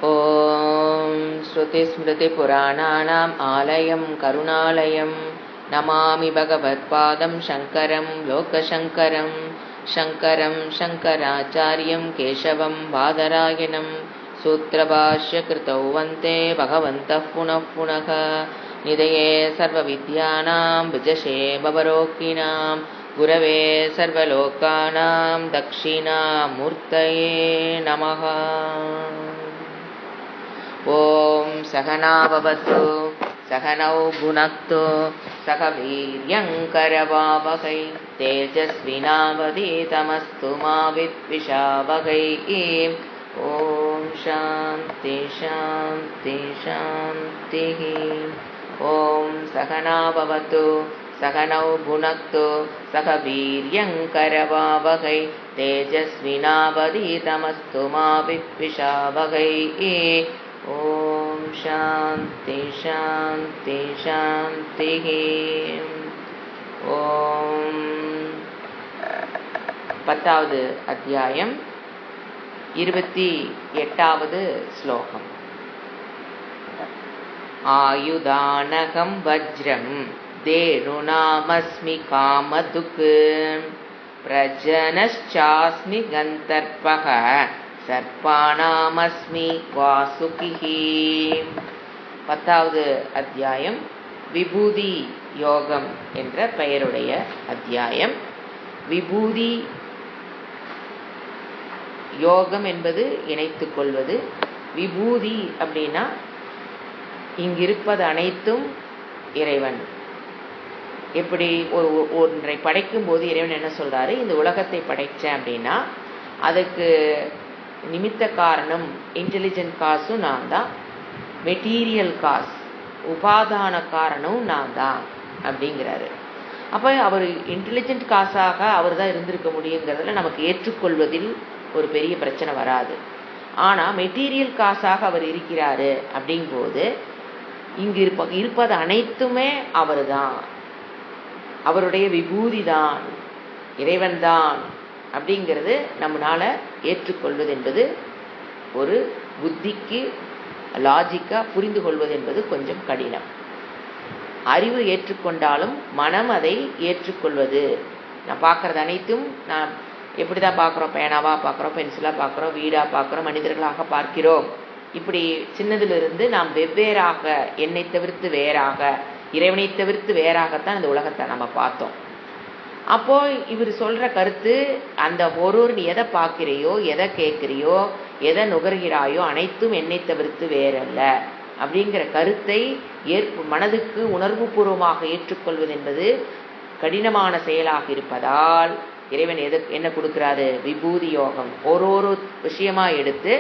ॐ श्रुतिस्मृतिपुराणानाम् आलयं करुणालयं नमामि भगवत्पादं शङ्करं लोकशङ्करं शङ्करं शङ्कराचार्यं केशवं बादरायणं सूत्रभाष्यकृतौ वन्दे भगवन्तः पुनः पुनः निधये सर्वविद्यानां विजशे भवरोगिणां गुरवे सर्वलोकानां दक्षिणामूर्तये नमः। ॐ सहना भवतु सहनौ भुनक्तु सह वीर्यङ्करवावहै तेजस्विनावधीतमस्तु मा विद्विषावहै। ॐ शान्ति शान्ति शान्तिः। ॐ सहना भवतु सहनौ भुनक्तु सह वीर्यङ्करवावहै तेजस्विनावधीतमस्तु मा विद्विषावहै। ஓம் சாந்தி சாந்தி சாந்திः। ஓம் 10வது அத்தியாயம் 28வது ஸ்லோகம். ஆயுதானகம் வஜ்ரம் தேனுநாமஸ்மி காமதுக் பிரஜனச்சாஸ்மி கந்தர்ப்பः சர்ப்பானாமஸ்மி வாசுகிஹி. 10வது அத்தியாயம் விபூதி யோகம் என்ற பெயருடைய அத்தியாயம். விபூதி யோகம் என்பது இணைத்துக் கொள்வது. விபூதி அப்படின்னா இங்கிருப்பது அனைத்தும் இறைவன். எப்படி ஒன்றை படைக்கும் போது இறைவன் என்ன சொல்றாரு, இந்த உலகத்தை படைச்சேன் அப்படின்னா அதுக்கு நிமித்த காரணம் இன்டெலிஜென்ட் காசும் நான் தான், மெட்டீரியல் காசு உபாதான காரணமும் நான் தான் அப்படிங்கிறாரு. அப்போ அவர் இன்டெலிஜென்ட் காசாக அவர் தான் இருந்திருக்க முடியுங்கிறதுல நமக்கு ஏற்றுக்கொள்வதில் ஒரு பெரிய பிரச்சனை வராது. ஆனால் மெட்டீரியல் காசாக அவர் இருக்கிறாரு அப்படிங்கும்போது இங்கு இருப்பது அனைத்துமே அவர் தான், அவருடைய விபூதி தான், இறைவன் தான் அப்படிங்கிறது நம்மளால ஏற்றுக்கொள்வது என்பது ஒரு புத்திக்கு லாஜிக்கா புரிந்து கொள்வது என்பது கொஞ்சம் கடினம். அறிவு ஏற்றுக்கொண்டாலும் மனம் அதை ஏற்றுக்கொள்வது, நான் பார்க்கறது அனைத்தும் நான் எப்படிதான் பார்க்குறோம், பேனாவா பார்க்குறோம், பென்சிலா பார்க்குறோம், வீடா பார்க்குறோம், மனிதர்களாக பார்க்கிறோம். இப்படி சின்னதிலிருந்து நாம் வெவ்வேறாக, என்னை தவிர்த்து வேறாக, இறைவனை தவிர்த்து வேறாகத்தான் இந்த உலகத்தை நம்ம பார்த்தோம். அப்போ இவர் சொல்ற கருத்து, அந்த ஒரு நீ எதை பார்க்கிறையோ, எதை கேட்கிறியோ, எதை நுகர்கிறாயோ அனைத்தும் என்னை தவிர்த்து வேறல்ல அப்படிங்கிற கருத்தை மனதுக்கு உணர்வு பூர்வமாக ஏற்றுக்கொள்வது என்பது கடினமான செயலாக இருப்பதால் இறைவன் என்ன கொடுக்கிறாரு, விபூதி யோகம். ஒரு விஷயமா எடுத்து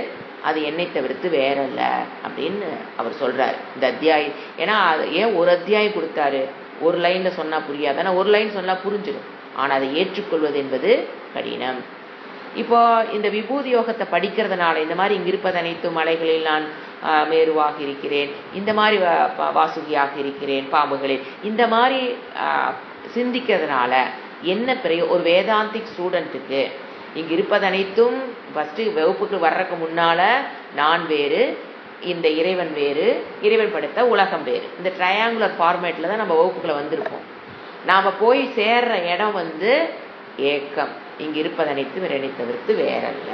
அது என்னை தவிர்த்து வேறல்ல அப்படின்னு அவர் சொல்றாரு இந்த அத்தியாயம். ஏன்னா ஏன் ஒரு அத்தியாயம் கொடுத்தாரு, ஒரு லைன்ல சொன்னா புரியாது, ஆனா ஒரு லைன் சொன்னா புரிஞ்சிடும். ஆனா அதை ஏற்றுக்கொள்வது என்பது கடினம். இப்போ இந்த விபூதி யோகத்தை படிக்கிறதுனால இந்த மாதிரி இங்க இருப்பது அனைத்து மலைகளில் நான் மேருவாக இருக்கிறேன், இந்த மாதிரி வாசுகியாக இருக்கிறேன் பாம்புகளில், இந்த மாதிரி சிந்திக்கிறதுனால என்ன ஒரு வேதாந்திக் ஸ்டூடெண்ட்டுக்கு இங்க இருப்பது அனைத்தும் ஃபர்ஸ்ட் வகுப்புக்கு வர்றதுக்கு முன்னால நான் வேறு, இந்த இறைவன் வேறு, இறைவன் படைத்த உலகம் வேறு, இந்த ட்ரையாங்குலர் ஃபார்மேட்ல தான் நம்ம வகுப்புகளை வந்திருப்போம். நாம போய் சேர்ற இடம் ஏக்கம், இங்க இருப்பது அனைத்தும் இறைவனை தவிர்த்து வேறல்ல.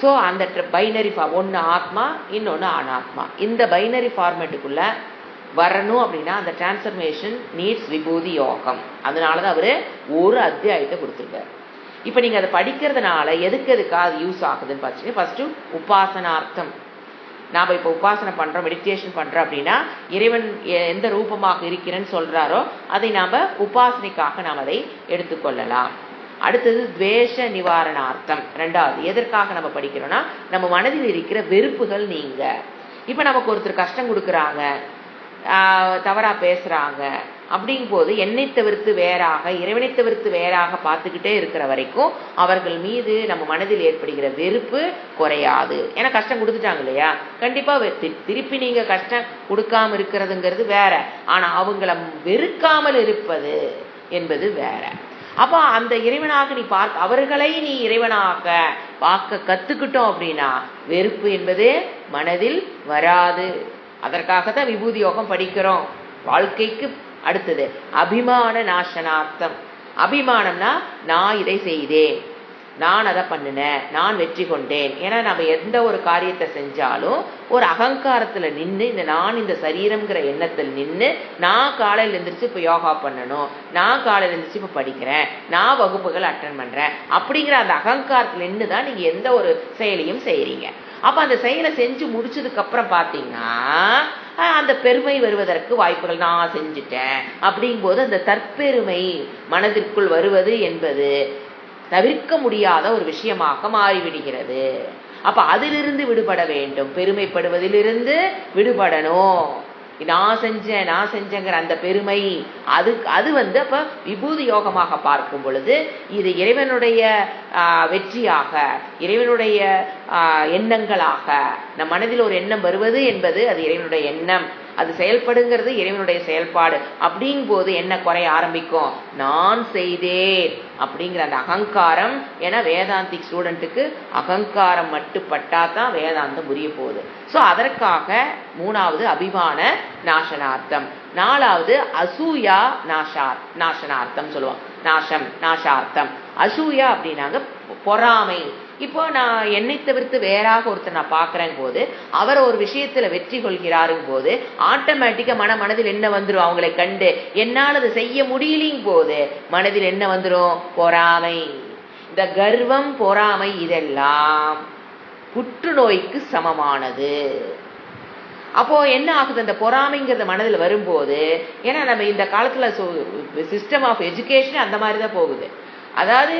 ஸோ அந்த பைனரி ஒன்று ஆத்மா, இன்னொன்று அனாத்மா, இந்த பைனரி ஃபார்மேட்டுக்குள்ள வரணும் அப்படின்னா அந்த டிரான்ஸ்ஃபர்மேஷன் நீட்ஸ் விபூதி யோகம். அதனாலதான் அவரு ஒரு அத்தியாயத்தை கொடுத்துருக்காரு. இப்ப நீங்க அதை படிக்கிறதுனால எதுக்காக அது யூஸ் ஆகுதுன்னு பார்த்தீங்கன்னா, ஃபர்ஸ்ட் உபாசனார்த்தம். நாம் இப்போ உபாசனை பண்ணுறோம், மெடிடேஷன் பண்ணுறோம் அப்படின்னா இறைவன் எந்த ரூபமாக இருக்கிறேன்னு சொல்கிறாரோ அதை நாம் உபாசனைக்காக நாம் அதை எடுத்துக்கொள்ளலாம். அடுத்தது துவேஷ நிவாரணார்த்தம். ரெண்டாவது எதற்காக நம்ம படிக்கிறோம்னா நம்ம மனதில் இருக்கிற வெறுப்புகள் நீங்க. இப்போ நமக்கு ஒருத்தர் கஷ்டம் கொடுக்குறாங்க, தவறாக பேசுகிறாங்க அப்படிங்கும் போது என்னை தவிர்த்து வேறாக, இறைவனை தவிர்த்து வேறாக பார்த்துக்கிட்டே இருக்கிற வரைக்கும் அவர்கள் மீது நம்ம மனதில் ஏற்படுகிற வெறுப்பு குறையாது. ஏன்னா கஷ்டம் கொடுத்துட்டாங்க இல்லையா, கண்டிப்பா திருப்பி நீங்க கஷ்டம் கொடுக்காம இருக்கிறதுங்கிறது வேற, ஆனா அவங்கள வெறுக்காமல் இருப்பது என்பது வேற. அப்போ அந்த இறைவனாக நீ அவர்களை நீ இறைவனாக பார்க்க கத்துக்கிட்டோம் அப்படின்னா வெறுப்பு என்பது மனதில் வராது. அதற்காகத்தான் விபூதி யோகம் படிக்கிறோம். வாழ்க்கைக்கு அடுத்தது அபிமான நாசனார்த்தம். அபிமானம்னா நான் இதை செய்தேன், நான் அதை பண்ணினேன், நான் வெற்றி கொண்டேன். ஏன்னா நம்ம எந்த ஒரு காரியத்தை செஞ்சாலும் ஒரு அகங்காரத்துல நின்று, இந்த சரீரம்ங்கிற எண்ணத்தில் நின்று, நான் காலையில் எழுந்திரிச்சு இப்போ யோகா பண்ணணும், நான் காலையில் எழுந்திரிச்சு இப்போ படிக்கிறேன், நான் வகுப்புகள் அட்டன் பண்றேன் அப்படிங்கிற அந்த அகங்காரத்துல நின்று தான் நீங்க எந்த ஒரு செயலையும் செய்யறீங்க. அப்ப அந்த செயலை செஞ்சு முடிச்சதுக்கு அப்புறம் பாத்தீங்கன்னா அந்த பெருமை வருவதற்கு வாய்ப்புகள். நான் செஞ்சுட்டேன் அப்படிங்கும்போது அந்த தற்பெருமை மனதிற்குள் வருவது என்பது தவிர்க்க முடியாத ஒரு விஷயமாக மாறிவிடுகிறது. அப்ப அதிலிருந்து விடுபட வேண்டும். பெருமைப்படுவதிலிருந்து விடுபடணும். நான் செஞ்சேங்கிற அந்த பெருமை அது அப்ப விபூதி யோகமாக பார்க்கும் பொழுது இது இறைவனுடைய வெற்றியாக, இறைவனுடைய எண்ணங்களாக, நம் மனதில் ஒரு எண்ணம் வருவது என்பது அது இறைவனுடைய எண்ணம், அது செயல்படுங்கிறது இறைவனுடைய செயல்பாடு. அப்படிங்கும் போது என்ன குறைய ஆரம்பிக்கும்? நான் செய்தேன் அப்படிங்கிற அந்த அகங்காரம். ஏன்னா வேதாந்திக் ஸ்டூடெண்ட்டுக்கு அகங்காரம் மட்டுப்பட்டா தான் வேதாந்தம் புரிய போகுது. ஸோ அதற்காக மூணாவது அபிமான நாசனார்த்தம், நாலாவது அசூயா நாசனார்த்தம் சொல்லுவோம். நாசார்த்தம். அசூயா அப்படின்னாங்க பொறாமை. இப்போ நான் என்னை தவிர்த்து வேறாக ஒருத்தர் நான் பார்க்கறேன் போது அவர் ஒரு விஷயத்துல வெற்றி கொள்கிறாருங்க போது ஆட்டோமேட்டிக்கா மனதில் என்ன வந்துடும்? அவங்களை கண்டு என்னால் அதை செய்ய முடியலிங் போது மனதில் என்ன வந்துடும்? பொறாமை. இந்த கர்வம், பொறாமை இதெல்லாம் புற்றுநோய்க்கு சமமானது. அப்போ என்ன ஆகுது? அந்த பொறாமைங்கிறது மனதில் வரும்போது, ஏன்னா நம்ம இந்த காலத்துல சிஸ்டம் ஆஃப் எஜுகேஷன் அந்த மாதிரி தான் போகுது. அதாவது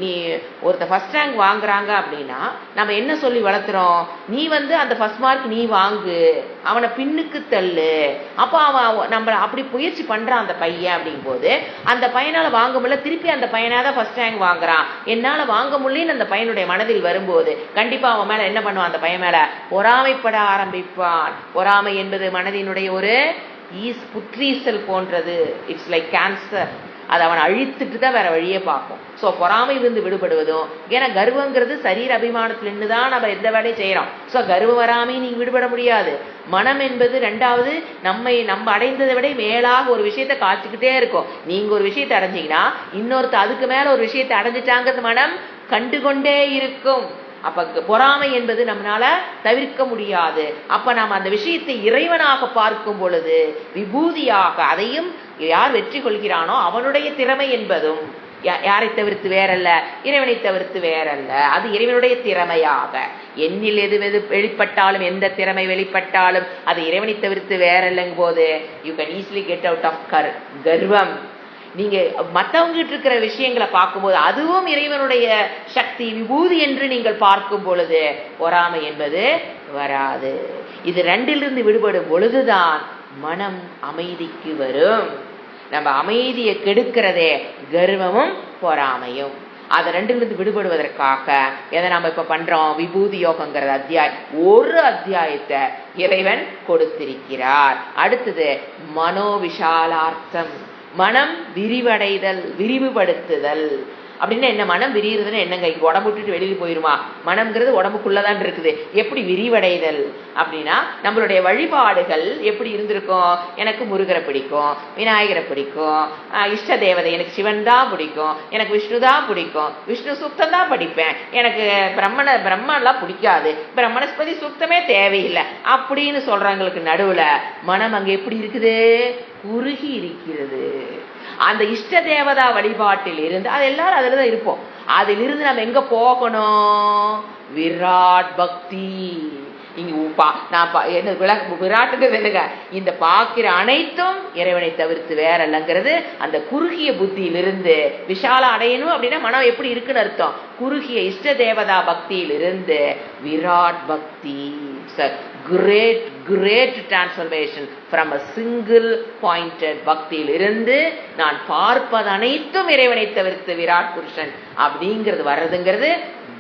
நீ ஒருத்த ஃபர்ஸ்ட் ரேங்க் வாங்குறாங்க அப்படின்னா நம்ம என்ன சொல்லி வளர்த்துறோம்? நீ அந்த ஃபர்ஸ்ட் மார்க் நீ வாங்கு, அவனை பின்னுக்கு தள்ளு. அப்போ அவன் நம்ம அப்படி முயற்சி பண்றான் அந்த பையன். அப்படிங்கும் போது அந்த பையனால வாங்க முடியல, திருப்பி அந்த பையனாதான் ஃபர்ஸ்ட் ரேங்க் வாங்குறான், என்னால வாங்க முடியலன்னு அந்த பையனுடைய மனதில் வரும்போது கண்டிப்பா அவன் மேல என்ன பண்ணுவான்? அந்த பையன் மேல பொறாமைப்பட ஆரம்பிப்பான். பொறாமை என்பது மனதினுடைய ஒரு புற்றீசல் போன்றது. It's like cancer. அது அவனை அழித்துட்டு தான் வேற வழியே பார்க்கும். ஸோ பொறாமையிலிருந்து விடுபடுவதும், ஏன்னா கர்வங்கிறது சரீர அபிமானத்துல இருந்துதான் நம்ம எந்த வேலையும் செய்யறோம். ஸோ கர்வம் வராமையும் நீங்க விடுபட முடியாது. மனம் என்பது ரெண்டாவது நம்ம அடைந்ததை விட மேலாக ஒரு விஷயத்த காத்துக்கிட்டே இருக்கும். நீங்க ஒரு விஷயத்தை அடைஞ்சீங்கன்னா இன்னொருத்த அதுக்கு மேல ஒரு விஷயத்தை அடைஞ்சிட்டாங்கிறது மனம் கண்டுகொண்டே இருக்கும். அப்ப பொறாமை என்பது நம்மளால தவிர்க்க முடியாது. அப்ப நாம் அந்த விஷயத்தை இறைவனாக பார்க்கும் பொழுது விபூதியாக, அதையும் யார் வெற்றி கொள்கிறானோ அவனுடைய திறமை என்பதும் யாரை தவிர்த்து வேறல்ல, இறைவனை தவிர்த்து வேறல்ல. அது இறைவனுடைய திறமையாக என்னில் எது வெளிப்பட்டாலும், எந்த திறமை வெளிப்பட்டாலும் அது இறைவனை தவிர்த்து வேறல்லங்கும் போது you can easily get out of கர்வம். நீங்க மற்றவங்க இருக்கிற விஷயங்களை பார்க்கும்போது அதுவும் இறைவனுடைய சக்தி, விபூதி என்று நீங்கள் பார்க்கும் பொழுது பொறாமை என்பது வராது. இது ரெண்டிலிருந்து விடுபடும் பொழுதுதான் மனம் அமைதிக்கு வரும். நம்ம அமைதியை கெடுக்கிறதே கர்வமும் பொறாமையும். அதை ரெண்டிலிருந்து விடுபடுவதற்காக எதை நாம இப்ப பண்றோம்? விபூதி யோகங்கிறது ஒரு அத்தியாயத்தை இறைவன் கொடுத்திருக்கிறார். அடுத்தது மனோவிசாலார்த்தம், மனம் விரிவடைதல், விரிவுபடுத்துதல். அப்படின்னா என்ன? மனம் விரியுறதுன்னு என்னங்க? இங்க உடம்பு விட்டுட்டு வெளியே போயிருமா? மனம்ங்கிறது உடம்புக்குள்ளதான் இருக்குது. எப்படி விரிவடைதல் அப்படின்னா நம்மளுடைய வழிபாடுகள் எப்படி இருந்திருக்கும்? எனக்கு முருகரை பிடிக்கும், விநாயகரை பிடிக்கும், இஷ்ட தேவதை எனக்கு சிவன் தான் பிடிக்கும், எனக்கு விஷ்ணு தான் பிடிக்கும், விஷ்ணு சுத்தம் தான் படிப்பேன், எனக்கு பிரம்மன்லாம் பிடிக்காது, பிரம்மணஸ்பதி சுத்தமே தேவையில்லை அப்படின்னு சொல்றவங்களுக்கு நடுவுல மனம் அங்க எப்படி இருக்குது? குறுகி இருக்கிறது. அந்த இஷ்ட தேவதா வழிபாட்டில் இருந்து அது எல்லாரும் அதுலதான் இருப்போம். அதிலிருந்து நம்ம எங்க போகணும்? விராட் பக்தி. இங்க என்ன விராட்டுங்கிறது என்னங்க? இந்த பாக்கிற அனைத்தும் இறைவனை தவிர்த்து வேற இல்லைங்கிறது. அந்த குறுகிய புத்தியிலிருந்து விஷால அடையணும் அப்படின்னா மனம் எப்படி இருக்குன்னு அர்த்தம். குறுகிய இஷ்ட தேவதா பக்தியிலிருந்து விராட் பக்தி, great transformation from a single pointed பக்தியிலிருந்து நான் பார்ப்பது அனைத்தும் இறைவனை தவிர்த்து விராட் புருஷன் அப்படிங்கிறது வர்றதுங்கிறது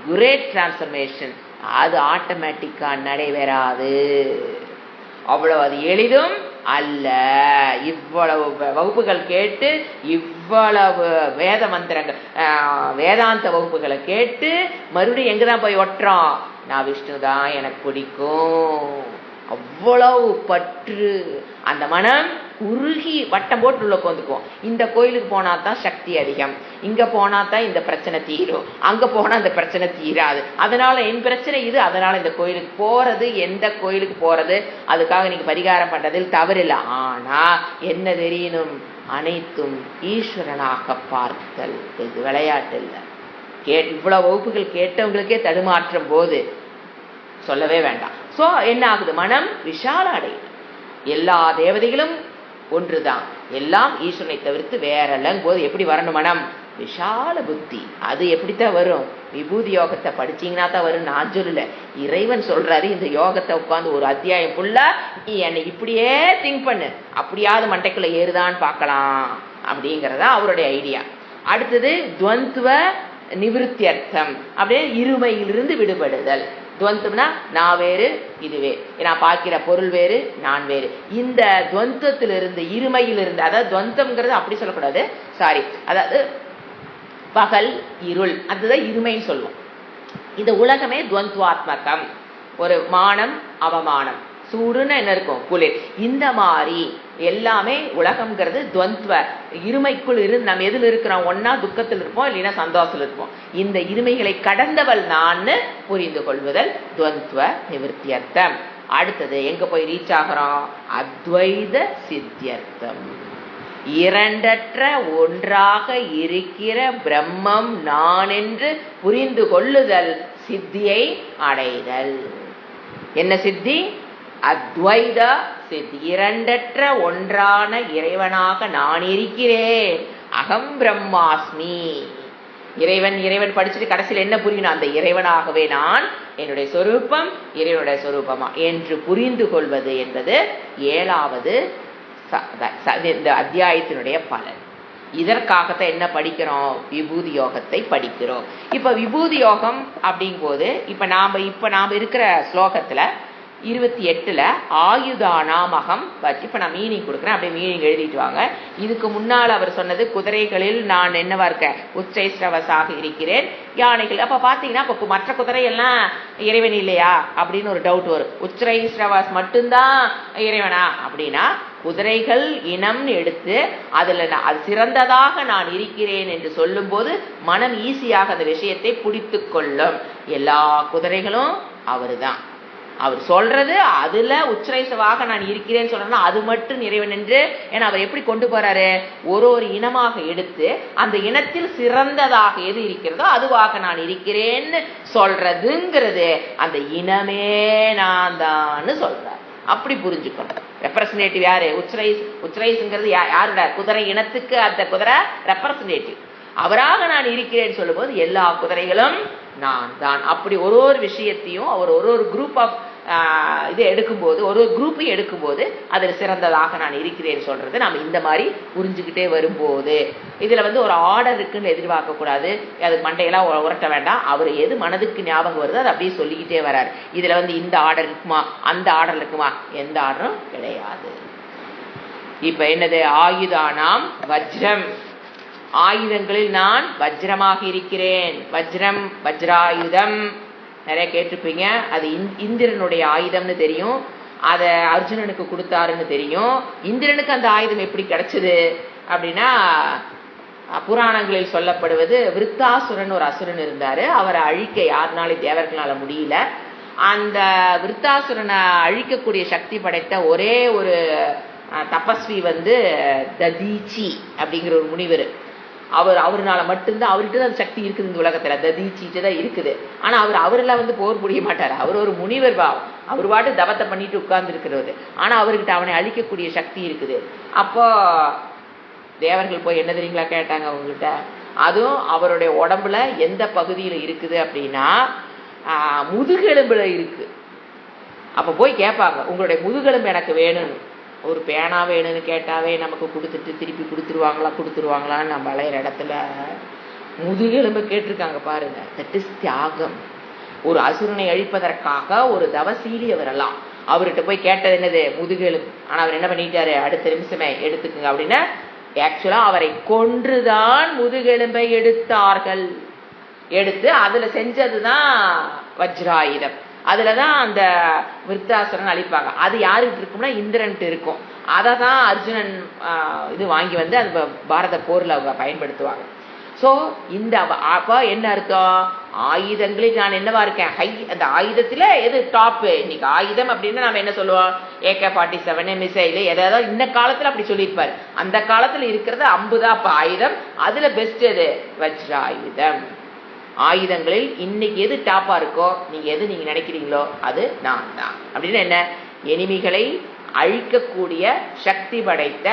great transformation. அது ஆட்டோமேட்டிக்கா நடைபெறாது. அவ்வளவு அது எளிதும் அல்ல. இவ்வளவு வகுப்புகள் கேட்டு, இவ்வளவு வேத மந்திரங்கள் வேதாந்த வகுப்புகளை கேட்டு மறுபடியும் எங்கதான் போய் ஒட்டுறோம்? நான் விஷ்ணுதான் எனக்கு பிடிக்கும், அவ்வளவு பற்று. அந்த மனம் உருகி வட்டம் போட்டு உள்ள உட்காந்துக்குவோம். இந்த கோயிலுக்கு போனா தான் சக்தி அதிகம், இங்க போனா தான் இந்த பிரச்சனை தீரும், அங்க போனா இந்த பிரச்சனை தீராது, அதனால என் பிரச்சனை இது, அதனால இந்த கோயிலுக்கு போறது, எந்த கோயிலுக்கு போறது அதுக்காக நீங்க பரிகாரம் பண்றதில் தவறில்லை. ஆனா என்ன தெரியணும்? அனைத்தும் ஈஸ்வரனாக பார்த்தல். இது விளையாட்டு இல்லை. இவ்வளவு வகுப்புகள் கேட்டவங்களுக்கே தடுமாற்றம் போது சொல்லவே வேண்டாம். சோ என்ன ஆகுது? மனம் விஷால அடையுது. எல்லா தேவதைகளும் ஒன்றுதான், எல்லாம் ஈஸ்வரனை தவிர்த்து வேற இல்லைங்கும் போது எப்படி வரணும்? மனம் விஷால புத்தி. அது எப்படித்தான் வரும்? விபூதி யோகத்தை படிச்சீங்கன்னா தான் வரும். நான் சொல்லல, இறைவன் சொல்றாரு. இந்த யோகத்தை உட்காந்து ஒரு அத்தியாயம் ஃபுல்லா நீ என்னை இப்படியே திங்க் பண்ணு, அப்படியாவது மண்டைக்குள்ள ஏறுதான்னு பார்க்கலாம் அப்படிங்கறதா அவருடைய ஐடியா. அடுத்தது துவந்துவ நிவிருத்தியர்த்தம், அப்படியே இருமையிலிருந்து விடுபடுதல். துவந்தம்னா நான் வேறு இது வேறு, நான் பார்க்கிற பொருள் வேறு நான் வேறு. இந்த துவந்தத்திலிருந்து இருமையிலிருந்து, அதாவது துவந்தம்ங்கிறது அப்படி சொல்லக்கூடாது, சாரி, அதாவது பகல் இருள், அதுதான் இருமைன்னு சொல்லுவோம். இந்த உலகமே துவந்துவாத்மகம். ஒரு மானம் அவமானம், சூடுன்னு என்ன இருக்கும்? குளிர். இந்த மாதிரி எல்லாமே உலகம்ங்கிறது துவந்துவ இருமைக்குள் இருந்து நம்ம எதில் இருக்கிறோம்? ஒன்னா துக்கத்தில் இருப்போம், இல்லைன்னா சந்தோஷத்தில் இருப்போம். இந்த இருமைகளை கடந்தவள் நான் புரிந்து கொள்வதல் துவந்துவ நிவர்த்தியர்த்தம். அடுத்தது எங்க போய் ரீச் ஆகிறோம்? அத்வைத சித்தியர்த்தம். இரண்டற்ற ஒன்றாக இருக்கிற பிரம்மம் நான் என்று புரிந்து கொள்ளுதல் சித்தியை அடைதல். என்ன சித்தி? அத்வைத சித்தி. இரண்டற்ற ஒன்றான இறைவனாக நான் இருக்கிறேன். அகம் பிரம்மாஸ்மி. இறைவன் படிச்சுட்டு கடைசியில் என்ன புரியணும்? அந்த இறைவனாகவே நான், என்னுடைய சொரூபம் இறைவனுடைய சொரூபமா என்று புரிந்து கொள்வது என்பது 7வது இந்த அத்தியாயத்தினுடைய பலன். இதற்காகத்தான் என்ன படிக்கிறோம்? விபூதி யோகத்தை படிக்கிறோம். இப்ப விபூதி யோகம் அப்படிங்கும் போது இப்ப நாம இருக்கிற ஸ்லோகத்துல 28ல ஆயுதானாமகம் வச்சு இப்ப நான் மீனிங் கொடுக்குறேன், அப்படியே மீனிங் எழுதிட்டு வாங்க. இதுக்கு முன்னால் அவர் சொன்னது குதிரைகளில் நான் என்னவா இருக்கேன்? உச்சைஸ்ரவசாக இருக்கிறேன். யானைகள் அப்ப பாத்தீங்கன்னா இப்ப மற்ற குதிரை எல்லாம் இறைவன் இல்லையா அப்படின்னு ஒரு டவுட் வரும். உச்சைஸ்ரவஸ் மட்டும்தான் இறைவனா அப்படின்னா, குதிரைகள் இனம்னு எடுத்து அதுல அது சிறந்ததாக நான் இருக்கிறேன் என்று சொல்லும் போது மனம் ஈஸியாக அந்த விஷயத்தை பிடித்து கொள்ளும். எல்லா குதிரைகளும் அவருதான், அவர் சொல்றது அதுல உச்சரைசவாக நான் இருக்கிறேன்னு சொல்றேன்னா அது மட்டும் இறைவன் என்று. ஏன்னா அவர் எப்படி கொண்டு போறாரு? ஒரு இனமாக எடுத்து அந்த இனத்தில் சிறந்ததாக எது இருக்கிறதோ அதுவாக நான் இருக்கிறேன்னு சொல்றதுங்கிறது அந்த இனமே நான் தான் சொல்றாரு. அப்படி புரிஞ்சுக்கணும். ரெப்ரசன்டேட்டிவ் யாரு? உச்சரைஸ்ங்கிறது யாருடைய? குதிரை இனத்துக்கு அந்த குதிரை ரெப்ரசன்டேட்டிவ். அவராக நான் இருக்கிறேன்னு சொல்லும் போது எல்லா குதிரைகளும் நான் தான். அப்படி ஒரு விஷயத்தையும் அவர் ஒரு குரூப் ஆஃப் இது எடுக்கும்போது, ஒரு குரூப்பையும் எடுக்கும்போது அதில் சிறந்ததாக நான் இருக்கிறேன்னு சொல்றது நம்ம இந்த மாதிரி புரிஞ்சுக்கிட்டே வரும்போது, இதுல ஒரு ஆர்டர் இருக்குன்னு எதிர்பார்க்க கூடாது. அதுக்கு மண்டையெல்லாம் உரட்ட வேண்டாம். அவர் எது மனதுக்கு ஞாபகம் வருது அதை அப்படியே சொல்லிக்கிட்டே வர்றாரு. இதுல இந்த ஆர்டர் இருக்குமா, அந்த ஆர்டர் இருக்குமா? எந்த ஆர்டரும் கிடையாது. இப்ப என்னது? ஆயுதானாம் வஜ்ரம். ஆயுதங்களில் நான் வஜ்ரமாக இருக்கிறேன். வஜ்ரம், வஜ்ராயுதம் நிறைய கேட்டிருப்பீங்க. அது இந்திரனுடைய ஆயுதம்னு தெரியும். அத அர்ஜுனனுக்கு கொடுத்தாருன்னு தெரியும். இந்திரனுக்கு அந்த ஆயுதம் எப்படி கிடைச்சது அப்படின்னா, புராணங்களில் சொல்லப்படுவது விருத்தாசுரன் ஒரு அசுரன் இருந்தாரு. அவரை அழிக்க யாருனாலும் தேவர்களால முடியல. அந்த விருத்தாசுரனை அழிக்கக்கூடிய சக்தி படைத்த ஒரே ஒரு தபஸ்வி ததீச்சி அப்படிங்கிற ஒரு முனிவர். அவருனால மட்டும்தான், அவர்கிட்ட தான் சக்தி இருக்குது இந்த உலகத்துல. ததீச்சிட்டு தான் இருக்குது. ஆனா அவரெல்லாம் போர் புரிய மாட்டாரு. அவர் ஒரு முனிவர் பாவம். அவர் பாட்டு தவத்தை பண்ணிட்டு உட்கார்ந்து இருக்கிறது. ஆனா அவர்கிட்ட அவனை அழிக்கக்கூடிய சக்தி இருக்குது. அப்போ தேவர்கள் போய் என்ன தெரியுங்களா கேட்டாங்க அவங்ககிட்ட. அதுவும் அவருடைய உடம்புல எந்த பகுதியில இருக்குது அப்படின்னா முதுகெலும்புல இருக்கு. அப்ப போய் கேட்பாங்க, உங்களுடைய முதுகெலும்பு எனக்கு வேணும்னு. ஒரு பேனா வேணும்னு கேட்டாவே நமக்கு கொடுத்துட்டு திருப்பி கொடுத்துருவாங்களான்னு நம்ம அலையிற இடத்துல முதுகெலும்பு கேட்டிருக்காங்க பாருங்க. தட் இஸ் தியாகம். ஒரு அசுரனை அழிப்பதற்காக ஒரு தவசீலி அவரெல்லாம் அவர்கிட்ட போய் கேட்டது என்னது? முதுகெலும்பு. ஆனா அவர் என்ன பண்ணிட்டாரு? அடுத்த நிமிஷமே எடுத்துக்குங்க அப்படின்னா ஆக்சுவலா அவரை கொன்றுதான் முதுகெலும்பை எடுத்தார்கள். எடுத்து அதுல செஞ்சதுதான் வஜ்ராயுதம். அதுலதான் அந்த விருத்தாசுரன் அழிப்பாங்க. அது யாருக்கிட்ட இருக்கும்னா இந்திரன்ட்டு இருக்கும். அதை தான் அர்ஜுனன் இது வாங்கி வந்து அந்த பாரத போர்ல அவங்க பயன்படுத்துவாங்க. ஸோ இந்த அப்போ என்ன அர்த்தம்? ஆயுதங்களில் நான் என்னவா இருக்கேன்? அந்த ஆயுதத்துல எது டாப்பு? இன்னைக்கு ஆயுதம் அப்படின்னா நம்ம என்ன சொல்லுவோம்? AK-47 மிசைலு எதாவது இந்த காலத்துல அப்படி சொல்லியிருப்பாரு. அந்த காலத்துல இருக்கிறது அம்புதான் அப்ப ஆயுதம். அதுல பெஸ்ட் எது? வஜ்ராயுதம். ஆயுதங்களில் இன்னைக்கு எது டாப்பா இருக்கோ, நீங்க நினைக்கிறீங்களோ அது நான் தான். அப்படின்னு என்ன? எனிமிகளை அழிக்கக்கூடிய சக்தி படைத்த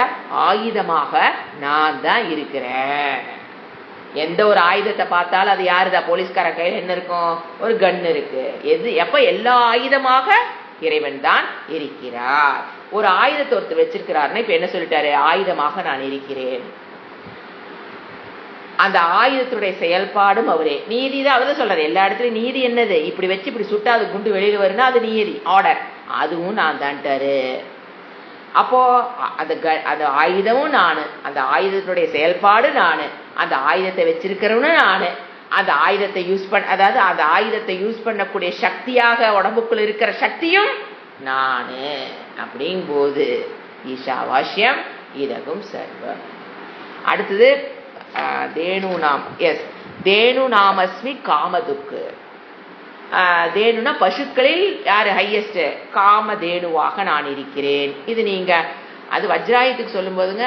ஆயுதமாக நான் தான் இருக்கிறேன். எந்த ஒரு ஆயுதத்தை பார்த்தாலும் அது யாருதான்? போலீஸ்கார கையில் என்ன இருக்கும்? ஒரு கன் இருக்கு. எப்ப எல்லா ஆயுதமாக இறைவன் தான் இருக்கிறார். ஒரு ஆயுதத்தை ஒருத்தர் வச்சிருக்கிறாருன்னா இப்ப என்ன சொல்லிட்டாரு? ஆயுதமாக நான் இருக்கிறேன். அந்த ஆயுதத்துடைய செயல்பாடும் அவரே. நீதி தான் அவர் சொல்றாரு. எல்லா இடத்துலயும் நீதி என்னது? இப்படி வச்சு இப்படி சுட்டா அது குண்டு வெளியில வருன்னா அது நீதி, ஆர்டர். அதுவும் நான் தான்ட்டாரு. அப்போ அந்த ஆயுதமும் நானு, அந்த ஆயுதத்தினுடைய செயல்பாடு நானு, அந்த ஆயுதத்தை வச்சிருக்கிறவனும் நானு, அந்த ஆயுதத்தை அதாவது அந்த ஆயுதத்தை யூஸ் பண்ணக்கூடிய சக்தியாக உடம்புக்குள்ள இருக்கிற சக்தியும் நானு. அப்படிங்கும் போது ஈஷாவாஸ்யம் இதகும் சர்வம். அடுத்தது தேனு நாமஸ்மி காமதுக்கு. தேனுனா பசுக்களில் யாரு ஹையஸ்ட்? காமதேனுவாக நான் இருக்கிறேன். இது நீங்க அது வஜ்ராயுதத்துக்கு சொல்லும் போதுங்க,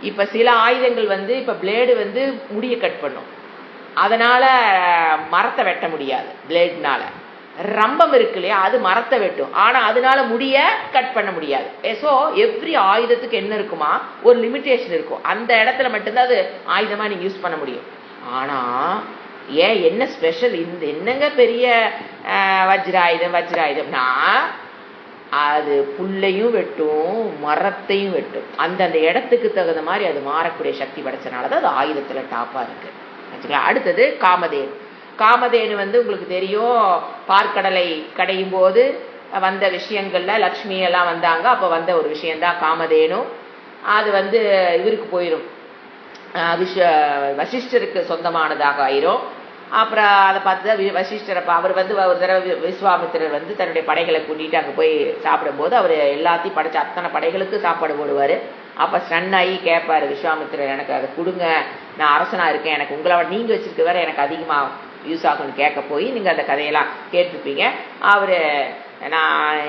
இப்ப சில ஆயுதங்கள் வந்து இப்ப பிளேடு வந்து முடிய கட் பண்ணும், அதனால மரத்தை வெட்ட முடியாது. பிளேட்னால ரம்பம் இருக்கு இல்லையா, அது மரத்தை வெட்டும், ஆனா அதனால முடிய கட் பண்ண முடியாது. ஸோ எவ்ரி ஆயுதத்துக்கு என்ன இருக்குமா? ஒரு லிமிட்டேஷன் இருக்கும். அந்த இடத்துல மட்டும்தான் அது ஆயுதமா நீங்க யூஸ் பண்ண முடியும். ஆனா ஏன் என்ன ஸ்பெஷல்? இந்த என்னங்க பெரிய வஜ்ராயுதம்னா அது புல்லையும் வெட்டும், மரத்தையும் வெட்டும். அந்தந்த இடத்துக்கு தகுந்த மாதிரி அது மாறக்கூடிய சக்தி படைச்சனாலதான் அது ஆயுதத்துல டாப்பா இருக்கு. அடுத்தது காமதேனு. காமதேனு வந்து உங்களுக்கு தெரியும், பார்க்கடலை கடையும் போது வந்த விஷயங்கள்ல லக்ஷ்மி எல்லாம் வந்தாங்க. அப்ப வந்த ஒரு விஷயம்தான் காமதேனு. அது வந்து இவருக்கு போயிடும், வசிஷ்டருக்கு சொந்தமானதாக ஆயிரும். அப்புறம் அதை பார்த்து வசிஷ்டர் அவர் வந்து ஒரு தடவை விஸ்வாமித்திரர் வந்து தன்னுடைய படைகளை கூட்டிட்டு அங்கே போய் சாப்பிடும் போது அவர் எல்லாத்தையும் படைச்ச அத்தனை படைகளுக்கு சாப்பாடு போடுவார். அப்போ ஸ்டன்னாகி கேட்பாரு விஸ்வாமித்திரர், எனக்கு அதை கொடுங்க, நான் அரசனாக இருக்கேன், எனக்கு உங்களை நீங்கள் வச்சிருக்க வேற எனக்கு அதிகமாக யூஸ் ஆகும்னு கேட்க போய் நீங்கள் அந்த கதையெல்லாம் கேட்டிருப்பீங்க. அவர் நான்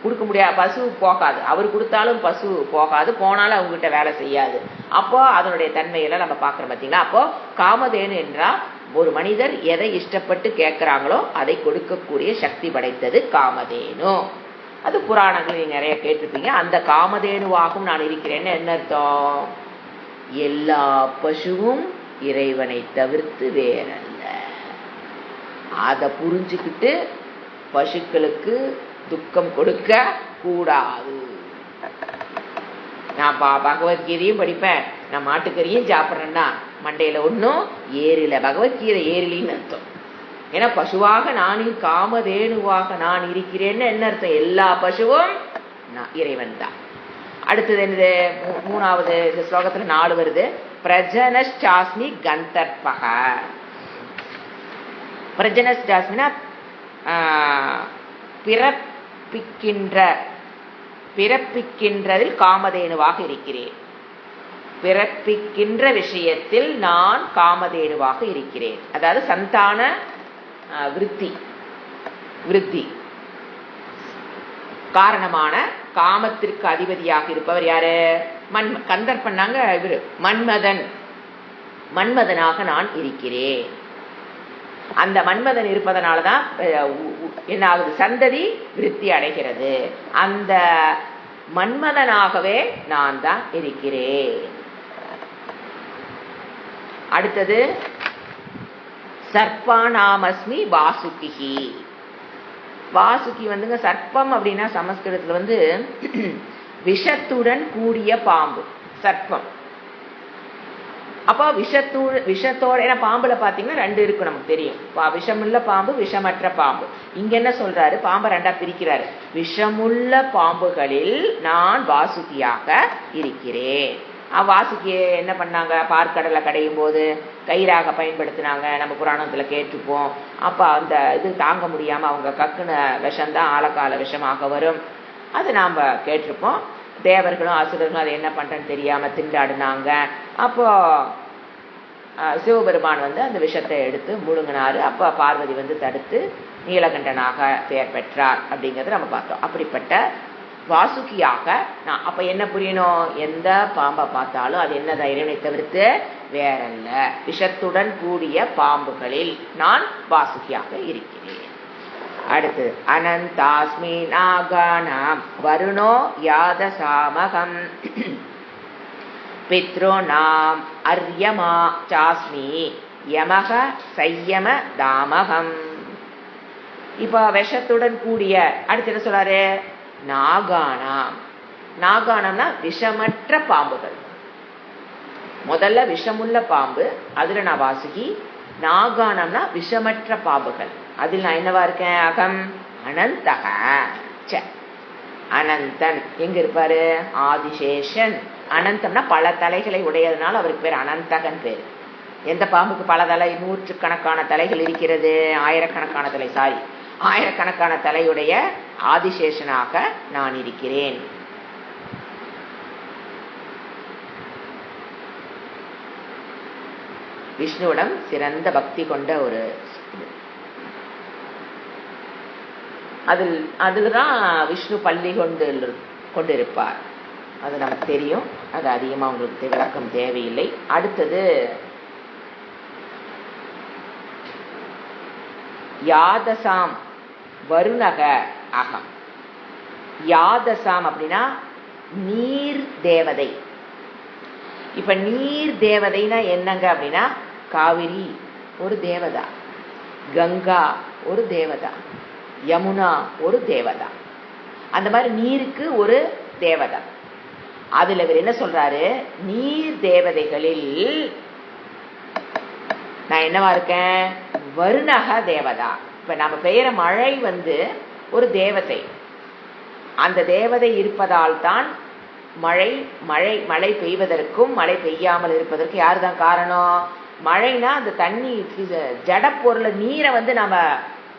கொடுக்க முடியாது, பசு போகாது, அவர் கொடுத்தாலும் பசு போகாது, போனாலும் அவங்ககிட்ட வேலை செய்யாது. அப்போ அதனுடைய தன்மையெல்லாம் நம்ம பார்க்குறோம் பார்த்தீங்களா. அப்போ காமதேனு என்றால் ஒரு மனிதர் எதை இஷ்டப்பட்டு கேட்குறாங்களோ அதை கொடுக்கக்கூடிய சக்தி படைத்தது காமதேனு. அது புராணங்கள் நீங்க நிறைய கேட்டிருப்பீங்க. அந்த காமதேனுவாகவும் நான் இருக்கிறேன்னு என்ன அர்த்தம்? எல்லா பசுவும் இறைவனை தவிர்த்து வேறல்ல. அதை புரிஞ்சுக்கிட்டு பசுக்களுக்கு துக்கம் கொடுக்க கூடாது. நான் பகவத்கீதையும் படிப்பேன், நான் மாட்டுக்கறியும் சாப்பிட்றேன்னா மண்டையில ஒன்றும் ஏறில, பகவத்கீதை ஏறிலின்னு அர்த்தம். ஏன்னா பசுவாக நானும் காமதேனுவாக நான் இருக்கிறேன்னு என்ன அர்த்தம்? எல்லா பசுவும் இறைவன் தான். அடுத்தது என்னது? மூணாவது இந்த ஸ்லோகத்துல 4 வருது. பிரஜனஸ்டாஸ்மி கந்தர்பக. பிரஜனஸ்டாஸ்மினா பிறப்பிக்கின்றதில் காமதேனுவாக இருக்கிறேன். பிறப்பிக்கின்ற விஷயத்தில் நான் காமதேனுவாக இருக்கிறேன். அதாவது சந்தான விருத்தி காரணமான காமத்திற்கு அதிபதியாக இருப்பவர் யாரு? கந்தர் பண்ணாங்க இவரு மன்மதனாக நான் இருக்கிறேன். அந்த மன்மதன் இருப்பதனாலதான் என்ன ஆகுது? சந்ததி விருத்தி அடைகிறது. அந்த மன்மதனாகவே நான் தான் இருக்கிறேன். அடுத்தது சர்ப்பானாமஸ்மி வாசுகி. வாசுகி வந்துங்க சர்ப்பம் அப்படின்னா சமஸ்கிருதத்துல வந்து விஷத்துடன் கூடிய பாம்பு சர்ப்பம். அப்போ விஷத்தோட, ஏன்னா பாம்புல பாத்தீங்கன்னா 2 இருக்கு, நமக்கு தெரியும். விஷமுள்ள பாம்பு, விஷமற்ற பாம்பு. இங்க என்ன சொல்றாரு, பாம்பை 2ஆ பிரிக்கிறாரு. விஷமுள்ள பாம்புகளில் நான் வாசுகியாக இருக்கிறேன். வாசுகி என்ன பண்ணாங்க, பார்க்கடலை கடையும் போது கயிறாக பயன்படுத்தினாங்க, நம்ம புராணத்துல கேட்டுப்போம். அப்ப அந்த இது தாங்க முடியாம அவங்க கக்குன விஷம்தான் ஆழக்கால விஷமாக வரும், அது நாம கேட்டிருப்போம். தேவர்களும் அசுரர்களும் அதை என்ன பண்றேன்னு தெரியாம திண்டாடினாங்க. அப்போ சிவபெருமான் அந்த விஷத்தை எடுத்து முழுங்கினாரு. அப்ப பார்வதி தடுத்து நீலகண்டனாக பெயர் பெற்றார் அப்படிங்கறத நம்ம பார்த்தோம். அப்படிப்பட்ட வாசுகியாக நான் அப்ப என்ன புரியணும், எந்த பாம்பை பார்த்தாலும் அது என்ன இறைவனை தவிர்த்து வேறல்ல, விஷத்துடன் கூடிய பாம்புகளில் நான் வாசுகியாக இருக்கிறேன். அடுத்து அனந்தாஸ்மி நாகானாம் வருணோ யாத சாமகம் பித்ருநாம் அர்யமா சாஸ்மி யமக சையம தாமகம். இப்ப விஷத்துடன் கூடிய, அடுத்து என்ன சொல்றாரு, நாகானாம். நாகானம்னா விஷமற்ற பாம்புகள். முதல்ல விஷமுள்ள பாம்பு, அதுல நான் வாசுகி. நாகானம்னா விஷமற்ற பாம்புகள், அதில் நான் என்னவா இருக்கேன், அகம் அனந்தக. அனந்தன் எங்க இருப்பாரு, ஆதிசேஷன். அனந்தம்னா பல தலைகளை உடையதுனால அவருக்கு பேர் அனந்தகன் பேர். எந்த பாம்புக்கு பல தலை, 100கணக்கான தலைகள் இருக்கிறது, ஆயிரக்கணக்கான தலை, ஆயிரக்கணக்கான தலையுடைய ஆதிசேஷனாக நான் இருக்கிறேன். விஷ்ணுவிடம் சிறந்த பக்தி கொண்ட ஒரு அதுதான் விஷ்ணு பள்ளி கொண்டிருப்பார். அது நமக்கு தெரியும், அது அதிகமா உங்களுக்கு விளக்கம் தேவையில்லை. அடுத்தது யாதசாம் வருணக அகம். யாதசாம் அப்படின்னா நீர் தேவதை. இப்ப நீர் தேவதைனா என்னங்க அப்படின்னா, காவிரி ஒரு தேவதா, கங்கா ஒரு தேவதா, யமுனா ஒரு தேவதா. அந்த மாதிரி நீருக்கு ஒரு தேவதா. அதுல இவர் என்ன சொல்றாரு, நீர் தேவதைகளில் நான் என்னவா இருக்கேன், வருணக தேவதா. இப்ப நம்ம பெய்யற மழை ஒரு தேவதை. அந்த தேவதை இருப்பதால் தான் மழை பெய்வதற்கும் மழை பெய்யாமல் இருப்பதற்கு யாரு தான் காரணம். மழைனா அந்த தண்ணி ஜட பொருளை, நீரை நம்ம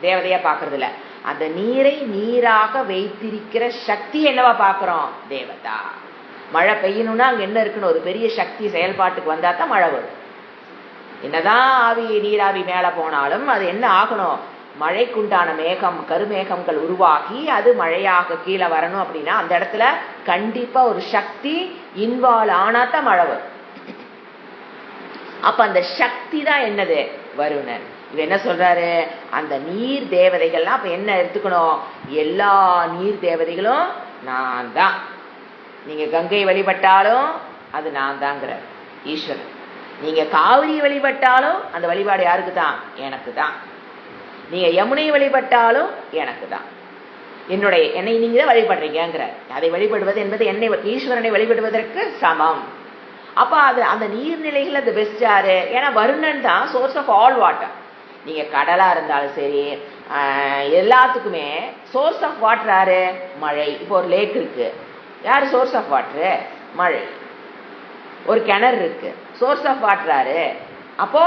தேவதையா பாக்குறது இல்ல, அந்த நீரை நீராக வைத்திருக்கிற சக்தி என்னவா பாக்குறோம், தேவதா. மழை பெய்யணும்னா அங்க என்ன இருக்குன்னு ஒரு பெரிய சக்தி செயல்பாட்டுக்கு வந்தா தான் மழை வரும். என்னதான் நீராவி மேல போனாலும் அது என்ன ஆகணும், மழைக்குண்டான மேகம், கருமேகங்கள் உருவாகி அது மழையாக கீழே வரணும். அப்படின்னா அந்த இடத்துல கண்டிப்பா ஒரு சக்தி இன்வால்வ் ஆனாதான் மழை வரும். அப்ப அந்த சக்தி தான் என்னது, வருணன். இவ என்ன சொல்றாரு, அந்த நீர் தேவதைகள்லாம் அப்ப என்ன எடுத்துக்கணும், எல்லா நீர் தேவதைகளும் நான் தான். நீங்க கங்கை வழிபட்டாலும் அது நான் தாங்கிற ஈஸ்வரன். நீங்க காவிரி வழிபட்டாலும் அந்த வழிபாடு யாருக்கு தான், எனக்கு தான். நீங்க யமுனை வழிபட்டாலும் எனக்கு தான். என்னை நீங்க தான் வழிபடுறீங்கிற. அதை வழிபடுவது என்பது என்னை, ஈஸ்வரனை வழிபடுவதற்கு சமம். அப்ப அது அந்த நீர்நிலைகள் அது பெஸ்ட் யாரு, ஏன்னா வருணன் தான் சோர்ஸ் ஆஃப் ஆல் வாட்டர். நீங்க கடலா இருந்தாலும் சரி, எல்லாத்துக்குமே சோர்ஸ் ஆஃப் வாட்டர் யாரு, மழை. இப்போ ஒரு லேக் இருக்கு, யாரு சோர்ஸ் ஆஃப் வாட்டரு, மழை. ஒரு கிணறு இருக்கு, சோர்ஸ் ஆஃப் வாட்டர் யாரு. அப்போ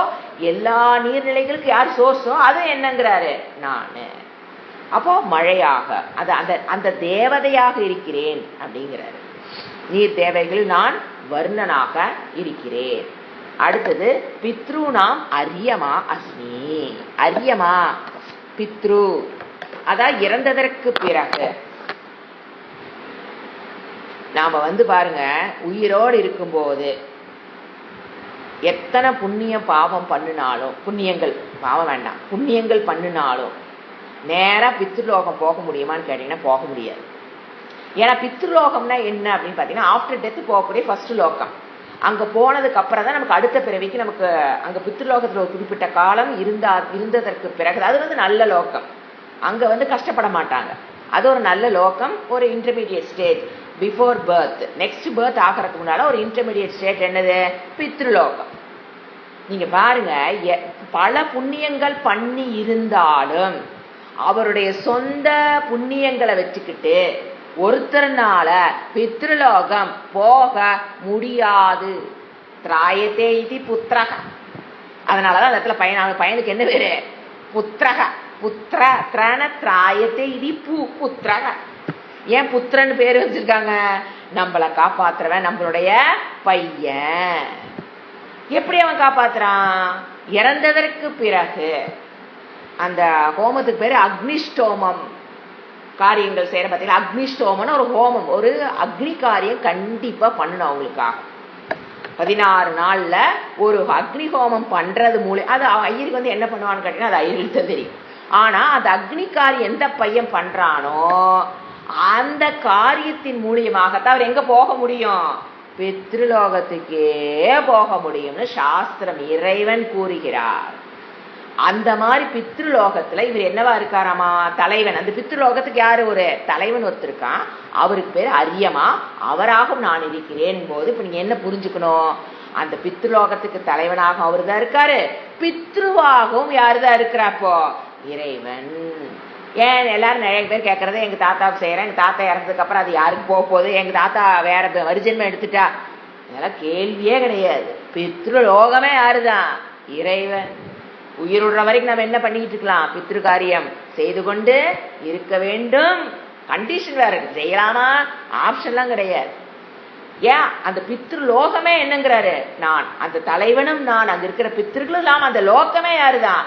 எல்லா நீர்நிலைகளுக்கு யார் சோர்ஸோ அது என்னங்கிறாரு, நானு. அப்போ மழையாக அந்த தேவதையாக இருக்கிறேன் அப்படிங்கிறாரு. நீர் தேவைகளில் நான் வர்ணனாக இருக்கிறேன். அடுத்தது பித்ரு நாம் அரியமா அஸ்மி. அரியமா பித்ரு, அதான் இறந்ததற்கு பிறகு. நாம பாருங்க, உயிரோடு இருக்கும்போது எத்தனை புண்ணியம் பாவம் பண்ணினாலும், புண்ணியங்கள் பாவம் வேண்டாம், புண்ணியங்கள் பண்ணினாலும் நேரா பித்ருலோகம் போக முடியுமான்னு கேட்டீங்கன்னா போக முடியாது. ஏன்னா பித்ருலோகம்னா என்ன அப்படின்னு பாத்தீங்கன்னா, ஆஃப்டர் டெத் போகக்கூடிய ஃபர்ஸ்ட் லோகம். அங்க போனதுக்கு அப்புறம் தான் நமக்கு அடுத்த பிறவிக்கு நமக்கு அங்க பித்ருலோகத்துல ஒரு குறிப்பிட்ட காலம் இருந்ததற்கு பிறகு அது நல்ல லோகம். அங்க கஷ்டப்பட மாட்டாங்க. அது ஒரு நல்ல லோகம், ஒரு intermediate stage before birth. Next birth ஆகிறதுக்கு முன்னால ஒரு இன்டர்மீடியட் ஸ்டேட் என்னது, பித்ருலோகம். நீங்க பாருங்க, பல புண்ணியங்கள் பண்ணி இருந்தாலும் அவருடைய சொந்த புண்ணியங்களை வச்சுக்கிட்டு ஒருத்தர்னால பித்ருலோகம் போக முடியாது. திராயத்தே இது புத்திரக. அதனாலதான் அந்த இடத்துல பையனுக்கு என்ன பேரு? புத்திரக. புத்திர திரண திராயத்தே இது புத்திரக. ஏன் புத்திரன்னு பேரு வச்சிருக்காங்க? நம்மளை காப்பாத்துறவன் நம்மளுடைய பையன். எப்படி அவன் காப்பாத்துறான்? இறந்ததற்கு பிறகு அந்த ஹோமத்துக்கு பேரு அக்னிஷ்டோமம். காரியங்கள் செய்யற பார்த்தீங்களா, அக்னிஷ்டோமம்னு ஒரு ஹோமம், ஒரு அக்னி காரியம் கண்டிப்பா பண்ணணும் அவங்களுக்காக. 16 நாள்ல ஒரு அக்னி ஹோமம் பண்றது மூலம் அது ஐயருக்கு வந்து என்ன பண்ணுவான்னு கேட்டீங்கன்னா அது ஐயருக்கு தான் தெரியும். ஆனா அந்த அக்னி காரியம் எந்த பையன் பண்றானோ அந்த காரியத்தின் மூலியமாகத்தான் அவர் எங்க போக முடியும்? பித்ருலோகத்துக்கே போக முடியும்னு சாஸ்திரம் இறைவன் கூறுகிறார். அந்த மாதிரி பித்ருலோகத்துல இவர் என்னவா இருக்காராமா? தலைவன். அந்த பித்ருலோகத்துக்கு யாரு? ஒரு தலைவன் ஒருத்தர் இருக்கான். அவருக்கு பேர் அரியமா. அவராகவும் நான் இருக்கிறேன் போது இப்ப நீங்க என்ன புரிஞ்சுக்கணும்? அந்த பித்ருலோகத்துக்கு தலைவனாக அவரு தான் இருக்காரு, பித்ருவாகவும் யாருதான் இருக்கிறாப்போ? இறைவன். ஏன் எல்லாரும் நிறைய பேர் கேட்கறது, எங்க தாத்தாவுக்கு செய்யறேன், எங்க தாத்தா இறந்ததுக்கு அப்புறம் அது யாருக்கு போக போகுது, எங்க தாத்தா வேற மறுஜென்மம் எடுத்துட்டா, இதெல்லாம் கேள்வியே கிடையாது. பித்ருலோகமே யாருதான்? இறைவன். உயிருடுற வரைக்கும் நம்ம என்ன பண்ணிக்கிட்டு இருக்கலாம்? பித்ரு காரியம் செய்து கொண்டு இருக்க வேண்டும். கண்டிஷன் வேற இருக்கு, செய்யலாமா ஆப்ஷன்லாம் கிடையாது. ஏன் அந்த பித்ருலோகமே என்னங்கிறாரு? நான். அந்த தலைவனும் நான், அங்க இருக்கிற பித்ருக்களும் இல்லாம அந்த லோகமே யாருதான்?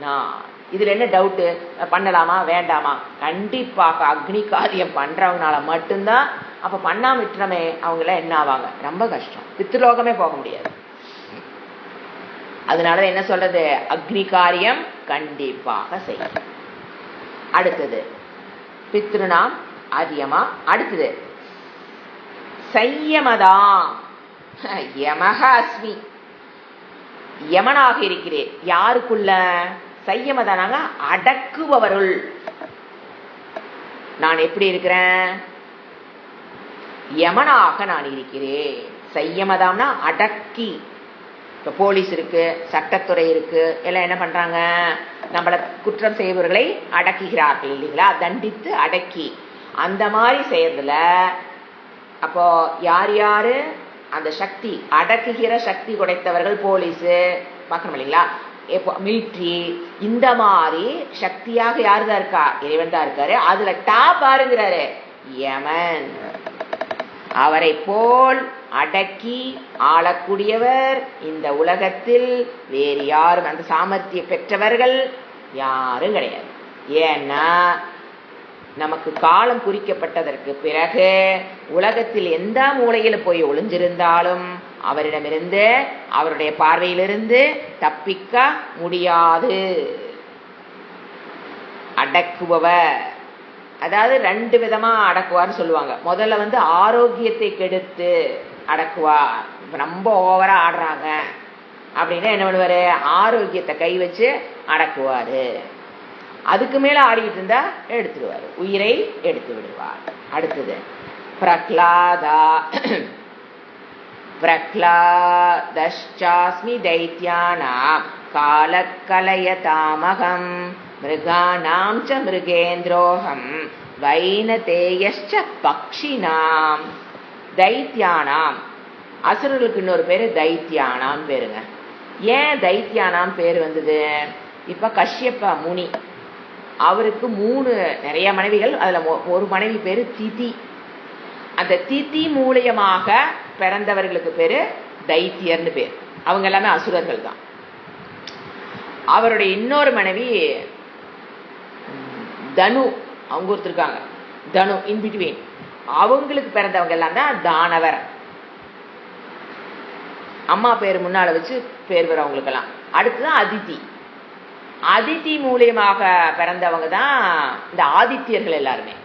நான். இதுல என்ன டவுட்டு? பண்ணலாமா வேண்டாமா? கண்டிப்பாக அக்னி காரியம் பண்றவங்கனால மட்டும்தான். அப்ப பண்ணாம விட்டுறமே அவங்க எல்லாம் என்ன ஆவாங்க? ரொம்ப கஷ்டம், பித்ருலோகமே போக முடியாது. அதனால என்ன சொல்றது? அக்னி காரியம் கண்டிப்பாக செய்யும். அடுத்தது பித்ருநாம் அதியமா. அடுத்தது சையமதாம். யமஹ அஸ்மி. யமனாக இருக்கிறேன். யாருக்குள்ள? சையமதானாங்க அடக்குபவருள். நான் எப்படி இருக்கிறேன்? யமனாக நான் இருக்கிறேன். சையமதாம்னா அடக்கி. இப்ப போலீஸ் இருக்கு, சட்டத்துறை இருக்கு, எல்லாம் என்ன பண்றாங்க? நம்மள குற்றம் செய்பவர்களை அடக்குகிறார்கள் இல்லைங்களா? தண்டித்து அடக்கி. அந்த மாதிரி செய்யறதுல அப்போ யார் யாரு? அந்த சக்தி, அடக்குகிற சக்தி குடைத்தவர்கள் போலீஸ் பார்க்கணும் இல்லைங்களா? மிலிட்ரி, இந்த மாதிரி சக்தியாக யாரு தான் இருக்கா? இறைவன் தான் இருக்காரு. அதுல டாப் ஆறுங்கிறாரு யமன். அவரை போல் அடக்கி ஆளக்கூடியவர் இந்த உலகத்தில் வேறு யாரும், அந்த சாமர்த்தியம் பெற்றவர்கள் யாரும் கிடையாது. ஏன்னா நமக்கு காலம் குறிக்கப்பட்டதற்கு பிறகு உலகத்தில் எந்த மூலையில போய் ஒளிஞ்சிருந்தாலும் அவரிடமிருந்து, அவருடைய பார்வையிலிருந்து தப்பிக்க முடியாது. அடக்குபவர், அதாவது 2 விதமா அடக்குவார்னு சொல்லுவாங்க. முதல்ல வந்து ஆரோக்கியத்தை கெடுத்து அடக்குவார். இப்ப ரொம்ப ஓவரா ஆடுறாங்க அப்படின்னா என்ன பண்ணுவாரு? ஆரோக்கியத்தை கை வச்சு அடக்குவாரு. அதுக்கு மேல ஆடிக்கிட்டு இருந்தா எடுத்துடுவாரு, உயிரை எடுத்து விடுவார். அடுத்தது பிரக்லாதா. பிரக்லாதஸ்சாஸ்மி தைத்யானாம் காலக்கலயதாமகம் மிருகானாம் ச மிருகேந்திரோகம் வைனதேயஸ்ச பக்ஷினாம். தைத்யானாம், அசுரர்களுக்கு இன்னொரு பேரு தைத்யானாம் பேருங்க. ஏன் தைத்யானாம் பேர் வந்தது? இப்ப கஷ்யப்ப முனி, அவருக்கு 3 நிறைய மனைவிகள், அதுல ஒரு மனைவி பேரு திதி. அந்த திதி மூலியமாக பிறந்தவர்களுக்கு பேரு தைத்தியர்னு பேர். அவங்க எல்லாமே அசுரர்கள் தான். அவருடைய இன்னொரு மனைவி தனு, அவங்க ஒருத்தருக்காங்க தனு, இன் பிட்வீன். அவங்களுக்கு பிறந்தவங்க எல்லாம் தான் தானவர். அம்மா பேர் முன்னால வச்சு பேர் வரும் அவங்களுக்கெல்லாம். அடுத்துதான் அதிதி. அதிதி மூலியமாக பிறந்தவங்க தான் இந்த ஆதித்யர்கள் எல்லாருமே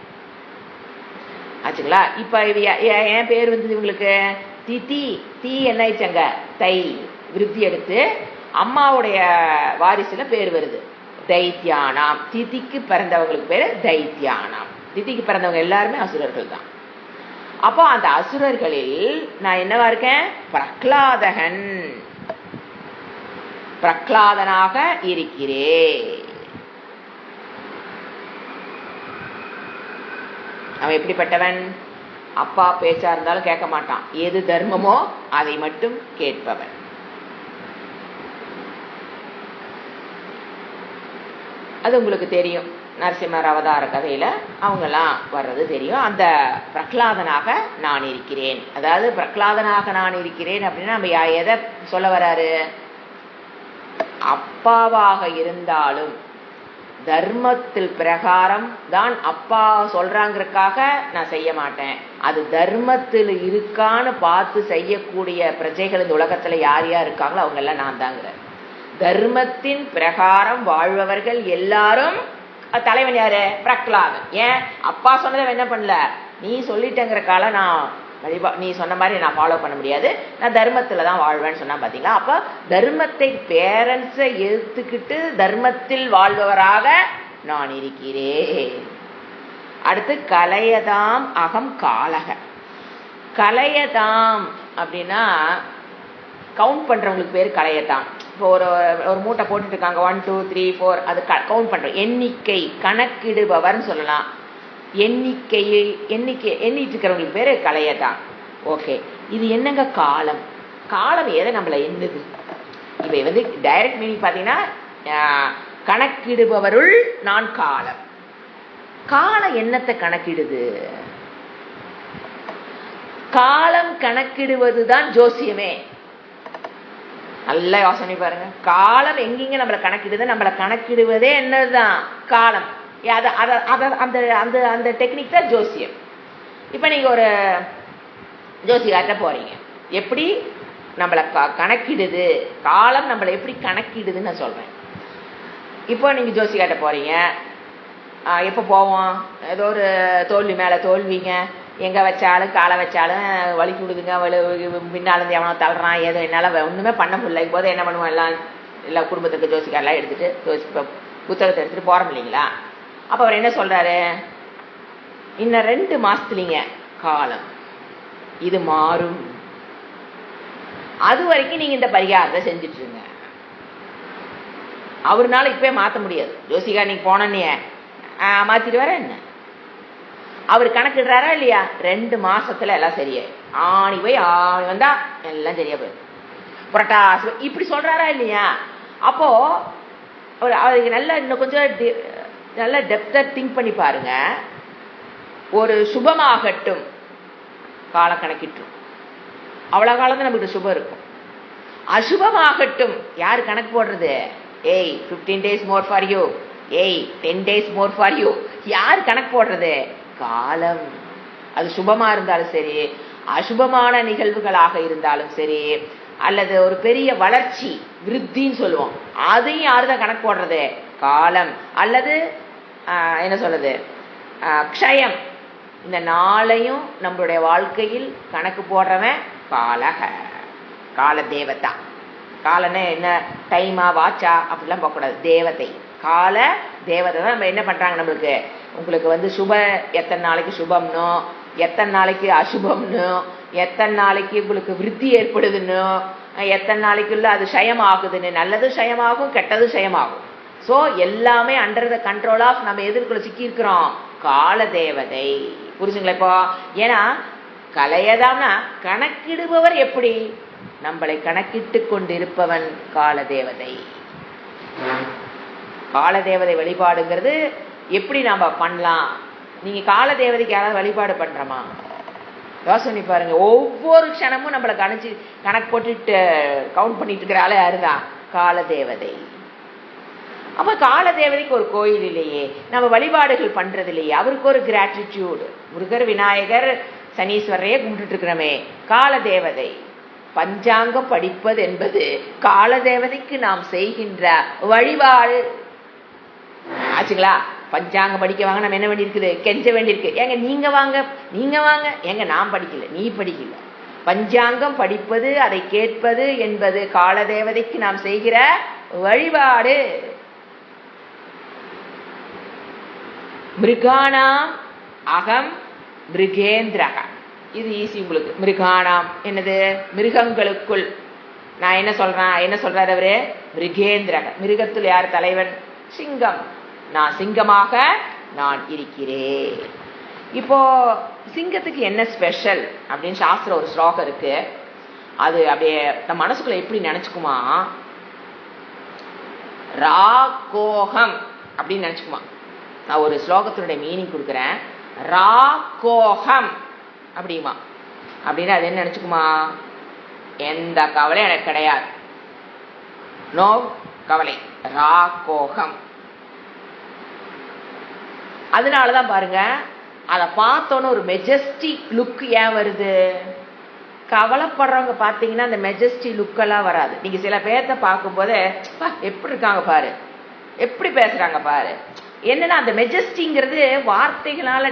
ஆச்சுங்களா. இப்ப ஏன் பேர் வந்தது இவங்களுக்கு? திதி. தீ என்ன ஆயிடுச்சாங்க? தை விருத்தி எடுத்து அம்மாவுடைய வாரிசுல பேர் வருது தைத்யானாம். திதிக்கு பிறந்தவங்களுக்கு பேரு தைத்யானாம். திதிக்கு பிறந்தவங்க எல்லாருமே அசுரர்கள் தான். அப்போ அந்த அசுரர்களில் நான் என்னவா இருக்கேன்? பிரக்லாதகன். பிரகலாதனாக இருக்கிறேன். அவன் எப்படிப்பட்டவன்? அப்பா பேச்சா இருந்தாலும் கேட்க மாட்டான். எது தர்மமோ அதை மட்டும் கேட்பவன். அது உங்களுக்கு தெரியும். நரசிம்மர் அவதார கதையில அவங்கெல்லாம் வர்றது தெரியும். அந்த பிரகலாதனாக நான் இருக்கிறேன். அதாவது பிரகலாதனாக நான் இருக்கிறேன் அப்படின்னா நம்ம எதை சொல்ல வராரு? அப்பாவாக இருந்தாலும் தர்மத்தில் பிரகாரம் தான் அப்பா சொல்றாங்கிறதுக்காக நான் செய்ய மாட்டேன். அது தர்மத்தில் இருக்கான்னு பார்த்து செய்யக்கூடிய பிரஜைகள் இந்த உலகத்துல யார் யார் இருக்காங்களோ அவங்க எல்லாம் நான் தாங்கிற. தர்மத்தின் பிரகாரம் வாழ்பவர்கள் எல்லாரும். தலைவன் யாரு? பிரகலாதன். ஏன்? அப்பா சொன்னதை என்ன பண்ணல, நீ சொல்லிட்டேங்கிற கால நான் நீ சொன்ன மாதிரி நான் ஃபாலோ பண்ண முடியாது, நான் தர்மத்துல தான் வாழ்வேன்னு சொன்னா பாத்தீங்களா? அப்ப தர்மத்தை பேரண்ட்ஸை எடுத்துக்கிட்டு தர்மத்தில் வாழ்பவராக நான் இருக்கிறேன். அடுத்து கலையதாம் அகம் காலக. கலையதாம் அப்படின்னா கவுண்ட் பண்றவங்களுக்கு பேர் கலையதாம். இப்போ ஒரு மூட்டை போட்டுட்டு இருக்காங்க, 1 2 3 4, அது கவுண்ட் பண்றோம். எண்ணிக்கை கணக்கிடுபவர்னு சொல்லலாம். எண்ணிட்டு இருக்கிறவங்களுக்கு பேரு கலையதான். ஓகே, இது என்னங்க காலம்? காலம் எதை நம்மள எண்ணுது? இவை டைரக்ட் மீனிங் பாத்தீங்கன்னா கணக்கிடுபவருள் நான் காலம். காலம் என்னத்தை கணக்கிடுது? காலம் கணக்கிடுவதுதான் ஜோசியமே. நல்லா யோசனை பாருங்க. காலம் எங்கெங்க நம்மளை கணக்கிடுது? நம்மளை கணக்கிடுவதே என்னதுதான்? காலம். அந்த டெக்னிக் தான் ஜோசியம். இப்ப நீங்க ஒரு ஜோசியார்ட்ட போறீங்க, எப்படி நம்மளை கணக்கிடுது காலம், நம்மளை எப்படி கணக்கிடுதுன்னு நான் சொல்றேன். இப்போ நீங்க ஜோசியார்ட்ட போறீங்க, எப்போ போவோம்? ஏதோ ஒரு தோல்வி மேல தோல்விங்க, எங்க வச்சாலும் காலை வச்சாலும் வலிக்கு விடுதுங்க, பின்னாலேருந்து எவனோ தள்ளுறான், ஏதோ என்னால் ஒன்றுமே பண்ண முடியல. இப்போது என்ன பண்ணுவோம்? எல்லா குடும்பத்துக்கு ஜோசிக்காரெல்லாம் எடுத்துட்டு புத்தகத்தை எடுத்துட்டு போறோம் இல்லைங்களா? அப்போ அவர் என்ன சொல்றாரு? இன்னும் 2 மாசத்துலீங்க காலம் இது மாறும், அது வரைக்கும் நீங்க இந்த பரிகாரத்தை செஞ்சுட்டு இருங்க. அவருனால இப்பவே மாற்ற முடியாது. ஜோசிகார் நீங்க போனே மாத்திட்டு வர என்ன? அவர் கணக்கிடுறாரா இல்லையா? 2 மாசத்துல எல்லாம் சரியா, ஆணி போய் ஆணி வந்தா எல்லாம் சரியா போயிடும். புரட்டாசி இப்படி சொல்றாரா இல்லையா? அப்போ அவருக்கு நல்ல இன்னும் கொஞ்சம் நல்ல டெப்தா திங்க் பண்ணி பாருங்க. ஒரு சுபமாகட்டும் காலம் கணக்கிட்டும், அவ்வளவு காலம் தான் நமக்கு சுபம் இருக்கும். அசுபமாகட்டும் யாரு கணக்கு போடுறது? 15 days more for you, 10 days more for you, யார் கணக்கு போடுறது? காலம். அது சுபமா இருந்தாலும் சரி, அசுபமான நிகழ்வுகளாக இருந்தாலும் சரி, அல்லது ஒரு பெரிய வளர்ச்சி விருத்தின்னு சொல்லுவோம், அதையும் யாருதான் கணக்கு போடுறது? காலம். அல்லது என்ன சொல்றது, க்ஷயம். இந்த நாளையும் நம்மளுடைய வாழ்க்கையில் கணக்கு போடுறவன் காலக, கால தேவதா. காலன்னு என்ன, டைமா வாட்சா அப்படிலாம் போகக்கூடாது, தேவதை. கால தேவதை தான். நம்ம என்ன பண்றாங்க, நம்மளுக்கு உங்களுக்கு சுப எத்தனை நாளைக்கு சுபம்னோ, எத்தனை நாளைக்கு அசுபம்னு, எத்தனை நாளைக்கு உங்களுக்கு விருத்தி ஏற்படுதுன்னு, எத்தனை நாளைக்குள்ள அது ஷயம் ஆகுதுன்னு. நல்லது ஷயமாகும், கெட்டது ஷயமாகும். ஸோ எல்லாமே அண்டர் த கண்ட்ரோல் ஆஃப் நம்ம எதிர்க்குள்ள சிக்கி இருக்கிறோம் கால தேவதை. புரிஞ்சுங்களா? இப்போ ஏன்னா கலையதாம்னா கணக்கிடுபவர் எப்படி? நம்மளை கணக்கிட்டு கொண்டிருப்பவன் கால தேவதை. கால தேவதை வழிபாடுங்கிறது எப்படி நாம பண்ணலாம்? நீங்க கால தேவதைக்கு யாராவது வழிபாடு பண்றோமா? யோசனை பாருங்க. ஒவ்வொரு க்ஷணமும் நம்மளை கணக்கு போட்டுட்டு கவுண்ட் பண்ணிட்டு இருக்கிற ஆளே யாருதான்? கால தேவதை. அப்ப கால தேவதைக்கு ஒரு கோயில் இல்லையே, நம்ம வழிபாடுகள் பண்றது இல்லையே, அவருக்கு ஒரு கிராட்டிடியூடு. முருகர், விநாயகர், சனீஸ்வரையே கும்பிட்டு இருக்கிறோமே, கால தேவதை. பஞ்சாங்கம் படிப்பது என்பது கால தேவதைக்கு நாம் செய்கின்ற வழிபாடு ஆச்சுங்களா? பஞ்சாங்கம் படிக்க வாங்க, நம்ம என்ன வேண்டியிருக்குது? கெஞ்ச வேண்டியிருக்கு. ஏங்க நீங்க வாங்க, நீங்க வாங்க. ஏங்க நான் படிக்கல, நீ படிக்கல. பஞ்சாங்கம் படிப்பது, அதை கேட்பது என்பது கால தேவதைக்கு நாம் செய்கிற வழிபாடு. மிருகானாம் அகம் மிருகேந்திரக. இது ஈஸி உங்களுக்கு. மிருகானாம் என்னது? மிருகங்களுக்குள். நான் என்ன சொல்றாரு அவரு? மிருகேந்திர, மிருகத்தில் யார் தலைவன்? சிங்கம். நான் சிங்கமாக நான் இருக்கிறேன். இப்போ சிங்கத்துக்கு என்ன ஸ்பெஷல் அப்படின்னு சாஸ்திரம் ஒரு ஸ்லோகம் இருக்கு. அது அப்படியே நம்ம மனசுக்குள்ள எப்படி நினைச்சுக்குமா, ராகோகம் அப்படின்னு நினைச்சுக்குமா. நான் ஒரு ஸ்லோகத்தினுடைய மீனிங் கொடுக்குறேன். ராகோகம் அப்படிமா அப்படின்னு அது என்ன நினைச்சுக்குமா, எந்த கவலையும் எனக்கு கிடையாது, நோ கவலை, ராகோகம். அதனாலதான் பாருங்க, அதை பார்த்தோன்னு ஒரு மெஜஸ்டிக் லுக் ஏன் வருது? கவலைப்படுறவங்க பார்த்தீங்கன்னா அந்த மெஜஸ்டி லுக்கெல்லாம் வராது. நீங்க சில பேர்த்த பார்க்கும்போது எப்படி இருக்காங்க பாரு, எப்படி பேசுறாங்க பாரு. என்னன்னா அந்த மெஜஸ்டிங்கிறது வார்த்தைகளால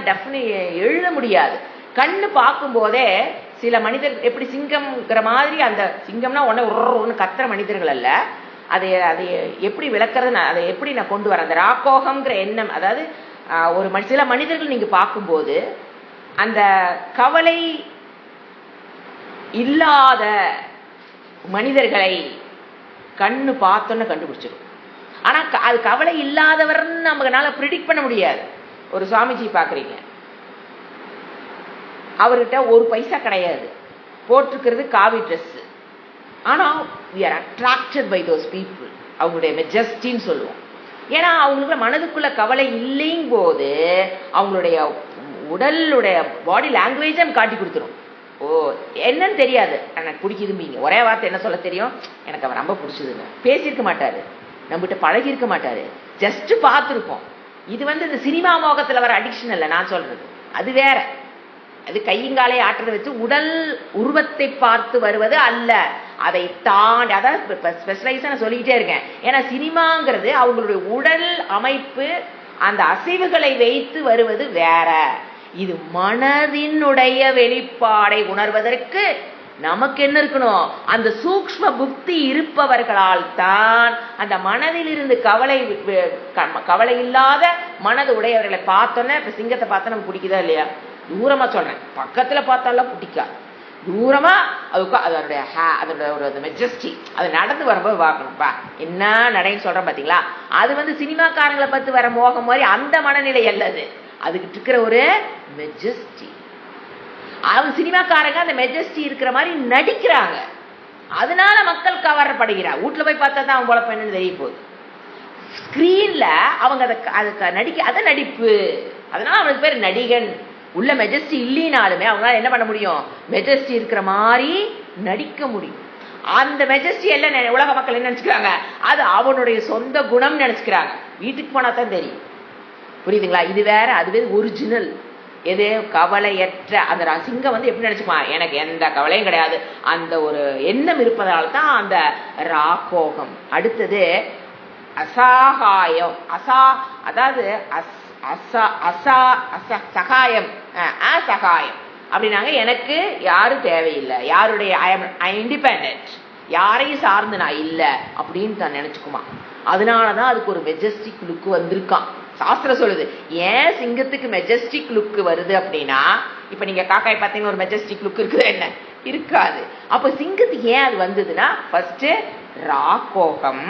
எழுத முடியாது. கண்ணு பார்க்கும் போதே சில மனிதர் எப்படி சிங்கம்ங்கிற மாதிரி, அந்த சிங்கம்னா ஒன்னு கத்துற மனிதர்கள் அல்ல. அதை எப்படி விளக்குறது, அதை எப்படி நான் கொண்டு வரேன், அந்த ராக்கோகம்ங்கிற எண்ணம். அதாவது ஒரு சில மனிதர்கள் நீங்க பார்க்கும்போது அந்த கவலை இல்லாத மனிதர்களை கண்ணு பார்த்தோன்னு கண்டுபிடிச்சிடும். ஆனா அது கவலை இல்லாதவர்னு நம்மளால ப்ரிடிக்ட் பண்ண முடியாது. ஒரு சுவாமிஜி பாக்குறீங்க, அவர்கிட்ட ஒரு பைசா கிடையாது, போட்டிருக்கிறது காவி ட்ரெஸ். ஆனா we are attracted by those people. அவங்களுடைய மெஜஸ்டின்னு சொல்லுவோம். ஏன்னா அவங்களுக்கு மனதுக்குள்ள கவலை இல்லைங் போது அவங்களுடைய உடலுடைய பாடி லாங்குவேஜை காட்டி கொடுத்துரும். ஓ என்னன்னு தெரியாது, எனக்கு பிடிக்குதும்பீங்க. ஒரே வார்த்தை என்ன சொல்ல தெரியும், எனக்கு அவர் ரொம்ப பிடிச்சதுங்க. பேசியிருக்க மாட்டாரு, நம்மகிட்ட பழகி இருக்க மாட்டாரு, ஜஸ்ட் பார்த்துருப்போம். இது இந்த சினிமா மோகத்துல வர அடிக்ஷன் இல்லை நான் சொல்றது, அது வேற. அது கையங்காலை ஆற்றதை வச்சு உடல் உருவத்தை பார்த்து வருவது அல்ல. அதை தாண்டி, அதான் ஸ்பெஷலைஸா நான் சொல்லிக்கிட்டே இருக்கேன். ஏன்னா சினிமாங்கிறது அவங்களுடைய உடல் அமைப்பு, அந்த அசைவுகளை வைத்து வருவது வேற. இது மனதினுடைய வெளிப்பாடை உணர்வதற்கு நமக்கு என்ன இருக்கணும், அந்த சூக்ஷ்ம புத்தி இருப்பவர்களால் தான் அந்த மனதில் இருந்து கவலை இல்லாத மனது உடையவர்களை பார்த்தோன்னே. இப்ப சிங்கத்தை பார்த்தா நமக்கு பிடிக்குதா இல்லையா? தூரமா சொல்றேன், பக்கத்துல பார்த்தாலும் பிடிக்காது. தூரமா அதோட மெஜஸ்டி, அது நடந்து வரும்போது பார்க்கணும்ப்பா, என்ன நடைன்னு சொல்றேன் பாத்தீங்களா? அது சினிமாக்காரங்களை பார்த்து வர மோகம் மாதிரி அந்த மனநிலை அல்லது, அதுக்கு இருக்கிற ஒரு மெஜஸ்டி. அவங்க சினிமாக்காரங்க அந்த மெஜஸ்டி இருக்கிற மாதிரி நடிக்கிறாங்க, அதனால மக்கள் கவரப்படுகிறார். வீட்டுல போய் பார்த்தா தான் அவன் போல பெண்ணு தெரிய போகுது. ஸ்கிரீன்ல அவங்க அதுக்கு அத நடிப்பு, அதனால அவனுக்கு பேர் நடிகன். உள்ள மெஜஸ்டி இல்லைனாலுமே அவங்களால என்ன பண்ண முடியும், மெஜஸ்டி இருக்கிற மாதிரி நடிக்க முடியும். அந்த மெஜஸ்டி எல்லாம் உலக மக்கள் என்ன நினைச்சுக்கிறாங்க, அது அவனுடைய சொந்த குணம் நினைச்சுக்கிறாங்க. வீட்டுக்கு போனா தான் தெரியும், புரியுதுங்களா? இது வேற, அதுவே ஒரிஜினல். எது கவலையற்ற அந்த சிங்கம் எப்படி நினைச்சுக்குமா, எனக்கு எந்த கவலையும் கிடையாது, அந்த ஒரு எண்ணம் இருப்பதால தான் அந்த ராகோகம். அடுத்தது அசாகாயம். அதாவது சகாயம், அசகாயம் அப்படின்னாங்க, எனக்கு யாரும் தேவையில்லை, யாருடைய ஐ இண்டிபெண்டன்ட், யாரையும் சார்ந்து நான் இல்லை அப்படின்னு தான் நினைச்சுக்குமா. அதனாலதான் அதுக்கு ஒரு மெஜஸ்டிக் லுக் வந்திருக்கான். சாஸ்திரம் சொல்லுது, ஏன் சிங்கத்துக்கு மெஜஸ்டிக் லுக் வருது அப்படின்னா, இப்ப நீங்க காக்காய் பார்த்தீங்கன்னா ஒரு மெஜஸ்டிக் லுக் இருக்குது, என்ன இருக்காது. அப்ப சிங்கத்துக்கு ஏன் அது வந்ததுன்னா, ஃபர்ஸ்ட் ராகோகம்,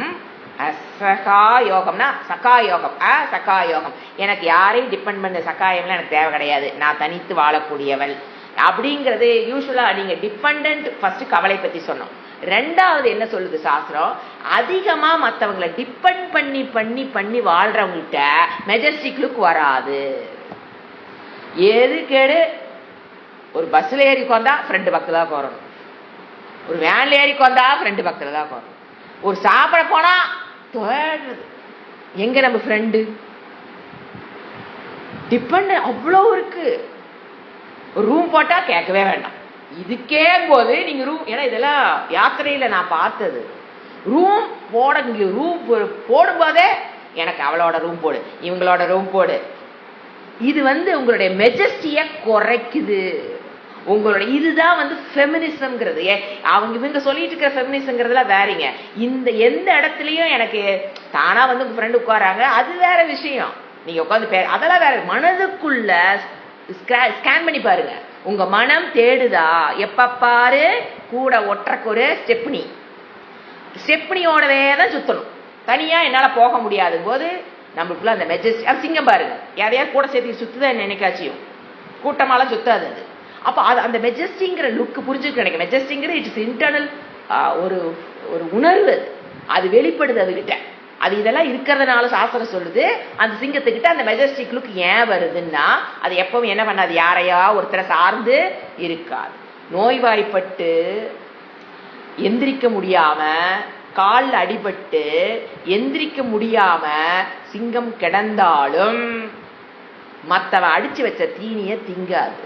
சகாயோகம்னா சகாயோகம், சகாயோகம், எனக்கு யாரையும் டிபெண்ட் பண்ண சகாயம்லாம் எனக்கு தேவை கிடையாது, நான் தனித்து வாழக்கூடியவள் அப்படிங்கிறது. யூஸ்வலா நீங்க டிபெண்டன்ட் ஃபர்ஸ்ட் கவலை பத்தி சொன்னோம். ரெண்டாவது என்ன சொல்லுது சாஸ்திரம், அதிகமா மற்றவங்களை டிபெண்ட் பண்ணி பண்ணி பண்ணி வாழ்றவங்ககிட்ட மெஜஸ்டிக் லுக் வராது. எது கேடு, ஒரு பஸ்ல ஏறி கொண்டா ஃப்ரெண்டு பக்கத்துல தான் போறோம், ஒரு வேன்ல ஏறி கொண்டா ஃப்ரெண்டு பக்கத்துல தான் போறோம், ஒரு சாப்பிட போனா தேடுறது எங்க நம்ம ஃப்ரெண்டு. டிபெண்ட் அவ்வளோ இருக்கு. ஒரு ரூம் போட்டா கேட்கவே வேண்டாம், இதுக்கே போது நீங்க ரூம், ஏன்னா இதெல்லாம் யாத்திரையில நான் பார்த்தது. ரூம் போடும் போதே எனக்கு அவளோட ரூம் போடு, இவங்களோட ரூம் போடு. இது உங்களுடைய மெஜஸ்டிய குறைக்குது. உங்களுடைய இதுதான் ஃபெமினிசம்ங்கிறது. இவங்க சொல்லிட்டு இருக்கிற ஃபெமினிசம்ங்கிறதுல வேறீங்க. இந்த எந்த இடத்துலயும் எனக்கு தானா உங்க ஃப்ரெண்டு உட்காராங்க, அது வேற விஷயம். நீங்க உட்காந்து அதெல்லாம் வேற. மனதுக்குள்ள ஸ்கேன் பண்ணி பாருங்க, உங்க மனம் தேடுதா, எப்ப பாரு கூட ஒற்றக்கு ஒரு ஸ்டெப்னி, ஸ்டெப்னியோடவே தான் சுத்தணும். தனியா என்னால போக முடியாது போது நம்மளுக்குள்ள அந்த மெஜஸ்டிக். சிங்கம் பாருங்க, யாரையா கூட சேர்த்து சுத்துதான் நினைக்காச்சியும், கூட்டமாலாம் சுத்தாது அது. அப்ப அது அந்த மெஜஸ்டிங்கிற லுக்கு புரிஞ்சுக்க நினைக்கிறேன். மெஜஸ்டிங்கிறது இட்ஸ் இன்டர்னல் ஒரு ஒரு உணர்வு, அது வெளிப்படுது அதுகிட்ட. அது இதெல்லாம் இருக்கிறதுனால சாஸ்திரம் சொல்லுது அந்த சிங்கத்துக்கிட்ட அந்த மெஜஸ்டிக் லுக் ஏன் வருதுன்னா, அது எப்பவும் என்ன பண்ணாது, யாரையா ஒருத்தரை சார்ந்து இருக்காது. நோய்வாய்ப்பட்டு எந்திரிக்க முடியாம, காலில் அடிபட்டு எந்திரிக்க முடியாம சிங்கம் கிடந்தாலும் மற்றவன் அடிச்சு வச்ச தீனிய திங்காது.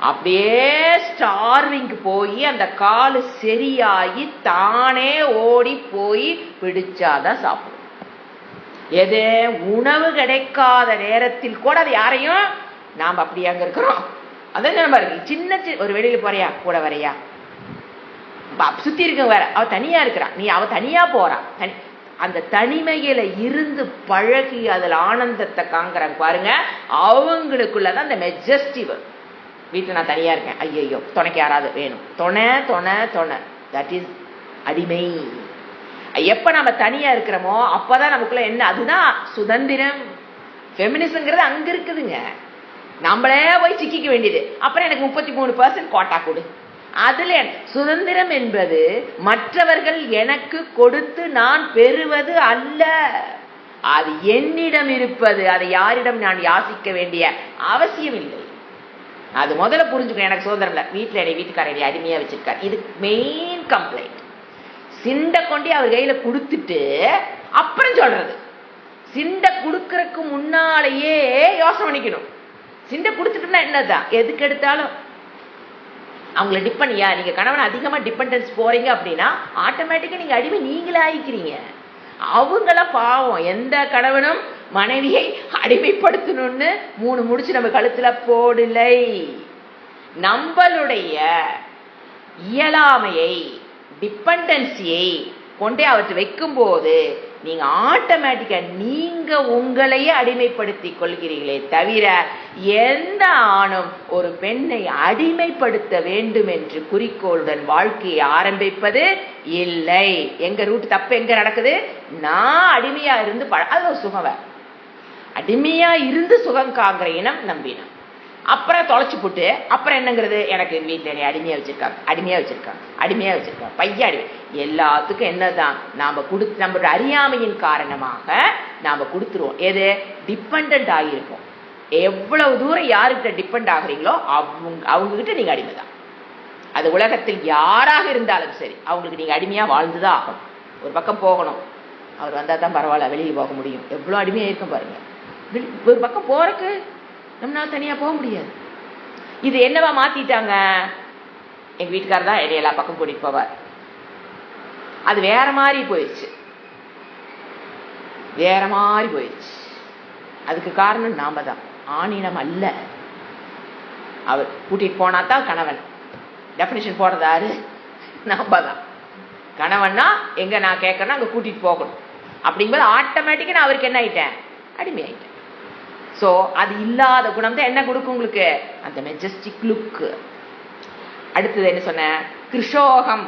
அப்படியே ஸ்டார்விங்க்கு போய் அந்த காலு சரியாகி தானே ஓடி போய் பிடிச்சாதான் சாப்பிடும். எது உணவு கிடைக்காத நேரத்தில் கூட அது யாரையும் நாம் அப்படி அங்க இருக்கிறோம். அதான் பாருங்க, சின்ன ஒரு வெளியில போறியா கூட வரையா, சுத்தி இருக்க வேற, அவ தனியா இருக்கிறான், நீ அவ தனியா போறான். அந்த தனிமையில இருந்து பழகி அதுல ஆனந்தத்தை காண்கிறாங்க பாருங்க, அவங்களுக்குள்ளதான் அந்த மெஜஸ்டிவ். வீட்டுல நான் தனியா இருக்கேன், ஐயோ துணைக்கு யாராவது வேணும், தொணை தொணை தொணை, தட் இஸ் அடிமை. எப்ப நம்ம தனியா இருக்கிறோமோ அப்பதான் நமக்குள்ள என்ன, அதுதான் சுதந்திரம். ஃபெமினிசம்ங்கிறது அங்க இருக்குதுங்க, நம்மளே போய் சிக்கிக்க வேண்டியது. அப்புறம் எனக்கு 33% கோட்டா கொடு, அதுல சுதந்திரம் என்பது மற்றவர்கள் எனக்கு கொடுத்து நான் பெறுவது அல்ல, அது என்னிடம் இருப்பது. அதை யாரிடம் நான் யாசிக்க வேண்டிய அவசியம் இல்லை. அது முதல்ல புரிஞ்சுக்கணும். எனக்கு சுதந்திரம் இல்லை, வீட்டுல என்னை வீட்டுக்காரரை அடிமையா வச்சிருக்காரு, இது மெயின் கம்ப்ளைண்ட். சிண்டை கொண்டு அவர் கையில கொடுத்துட்டு அப்புறம் சொல்றது, சிண்டை கொடுக்கறதுக்கு முன்னாலேயே யோசனை பண்ணிக்கணும். சிண்டை கொடுத்துட்டுனா என்னதான், எதுக்கு எடுத்தாலும் அவங்களை டிபெண்ட், நீங்க கணவன் அதிகமா டிபெண்டன்ஸ் போறீங்க அப்படின்னா ஆட்டோமேட்டிக்கா நீங்க அடிமை நீங்களே ஆயிக்கிறீங்க. அவங்கள பாவம், எந்த கணவனும் மனைவியை அடிமைப்படுத்தணும்னு 3 முடிச்சு நம்ம கழுத்துல போடலை. நம்மளுடைய இயலாமையை, டிபெண்டன்சியை கொண்டே அவற்றை வைக்கும் போது நீங்க ஆட்டோமேட்டிக்கா நீங்க உங்களையே அடிமைப்படுத்திக் கொள்கிறீர்களே தவிர எந்த ஆணும் ஒரு பெண்ணை அடிமைப்படுத்த வேண்டும் என்று குறிக்கோளுடன் வாழ்க்கையை ஆரம்பிப்பது இல்லை. எங்க ரூட் தப்பு எங்க நடக்குது, நான் அடிமையா இருந்து அது ஒரு சுகம், அடிமையா இருந்து சுகம் காங்கிற இனம் நம்பினம். அப்புறம் தொலைச்சு போட்டு அப்புறம் என்னங்கிறது, எனக்கு வீட்டுல என்னை அடிமையா வச்சிருக்காங்க பையன் அடிமை. எல்லாத்துக்கும் என்னதான் நாம நம்மளோட அறியாமையின் காரணமாக நாம கொடுத்துருவோம். எது டிபெண்ட் ஆகியிருப்போம். எவ்வளவு தூரம் யாருக்கிட்ட டிபெண்ட் ஆகுறீங்களோ அவங்க கிட்ட நீங்க அடிமைதான். அது உலகத்தில் யாராக இருந்தாலும் சரி, அவங்களுக்கு நீங்க அடிமையா வாழ்ந்துதான் ஆகணும். ஒரு பக்கம் போகணும், அவர் வந்தா தான் பரவாயில்ல வெளியில் போக முடியும். எவ்வளவு அடிமையா இருக்கும் பாருங்க. ஒரு பக்கம் போறக்கு நம்மளால தனியா போக முடியாது. இது என்னவா மாத்திட்டாங்க, எங்க வீட்டுக்காரர் தான் என்னை எல்லா பக்கம் கூட்டிட்டு போவார். அது வேற மாதிரி போயிடுச்சு. அதுக்கு காரணம் நாம தான், ஆணினம் அல்ல. அவர் கூட்டிட்டு போனாதான் கணவன். டெபினிஷன் போடுறதாரு நாம தான். கணவன்னா எங்க நான் கேட்கறேன்னா அங்க கூட்டிட்டு போகணும். அப்படிங்கும்போது ஆட்டோமேட்டிக்கா நான் அவருக்கு என்ன ஆயிட்டேன், அடிமை ஆயிட்டேன். சோ அது இல்லாத குணம் தான் என்ன கொடுக்கும் உங்களுக்கு, அந்த மெஜஸ்டிக் லுக். அடுத்தது என்ன சொன்ன, கிருஷோகம்.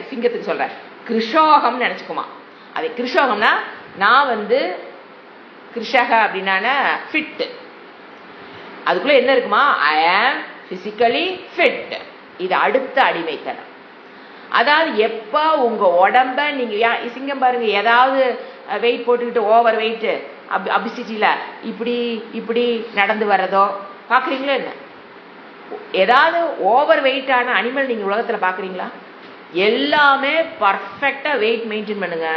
சிங்கத்துக்கு சொல்ற கிருஷோகம் நினைச்சுக்குமா. அது கிருஷோகம்னா நான் கிருஷக அப்படின்னா ஃபிட். அதுக்குள்ள என்ன இருக்குமா, ஐ ஆம் பிசிக்கலி ஃபிட். இது அடுத்த அடிமைத்தனம். அதாவது எப்ப உங்க உடம்ப நீங்க சிங்கம் பாருங்க, ஏதாவது வெயிட் போட்டுக்கிட்டு ஓவர் வெயிட் அபிசிட்டில இப்படி இப்படி நடந்து வர்றதோ பாக்குறீங்களா என்ன? ஏதாவது ஓவர் வெயிட்டான அனிமல் நீங்க உலகத்துல பாக்குறீங்களா? எல்லாமே பர்ஃபெக்டா வெயிட் மெயின்டைன் பண்ணுங்க.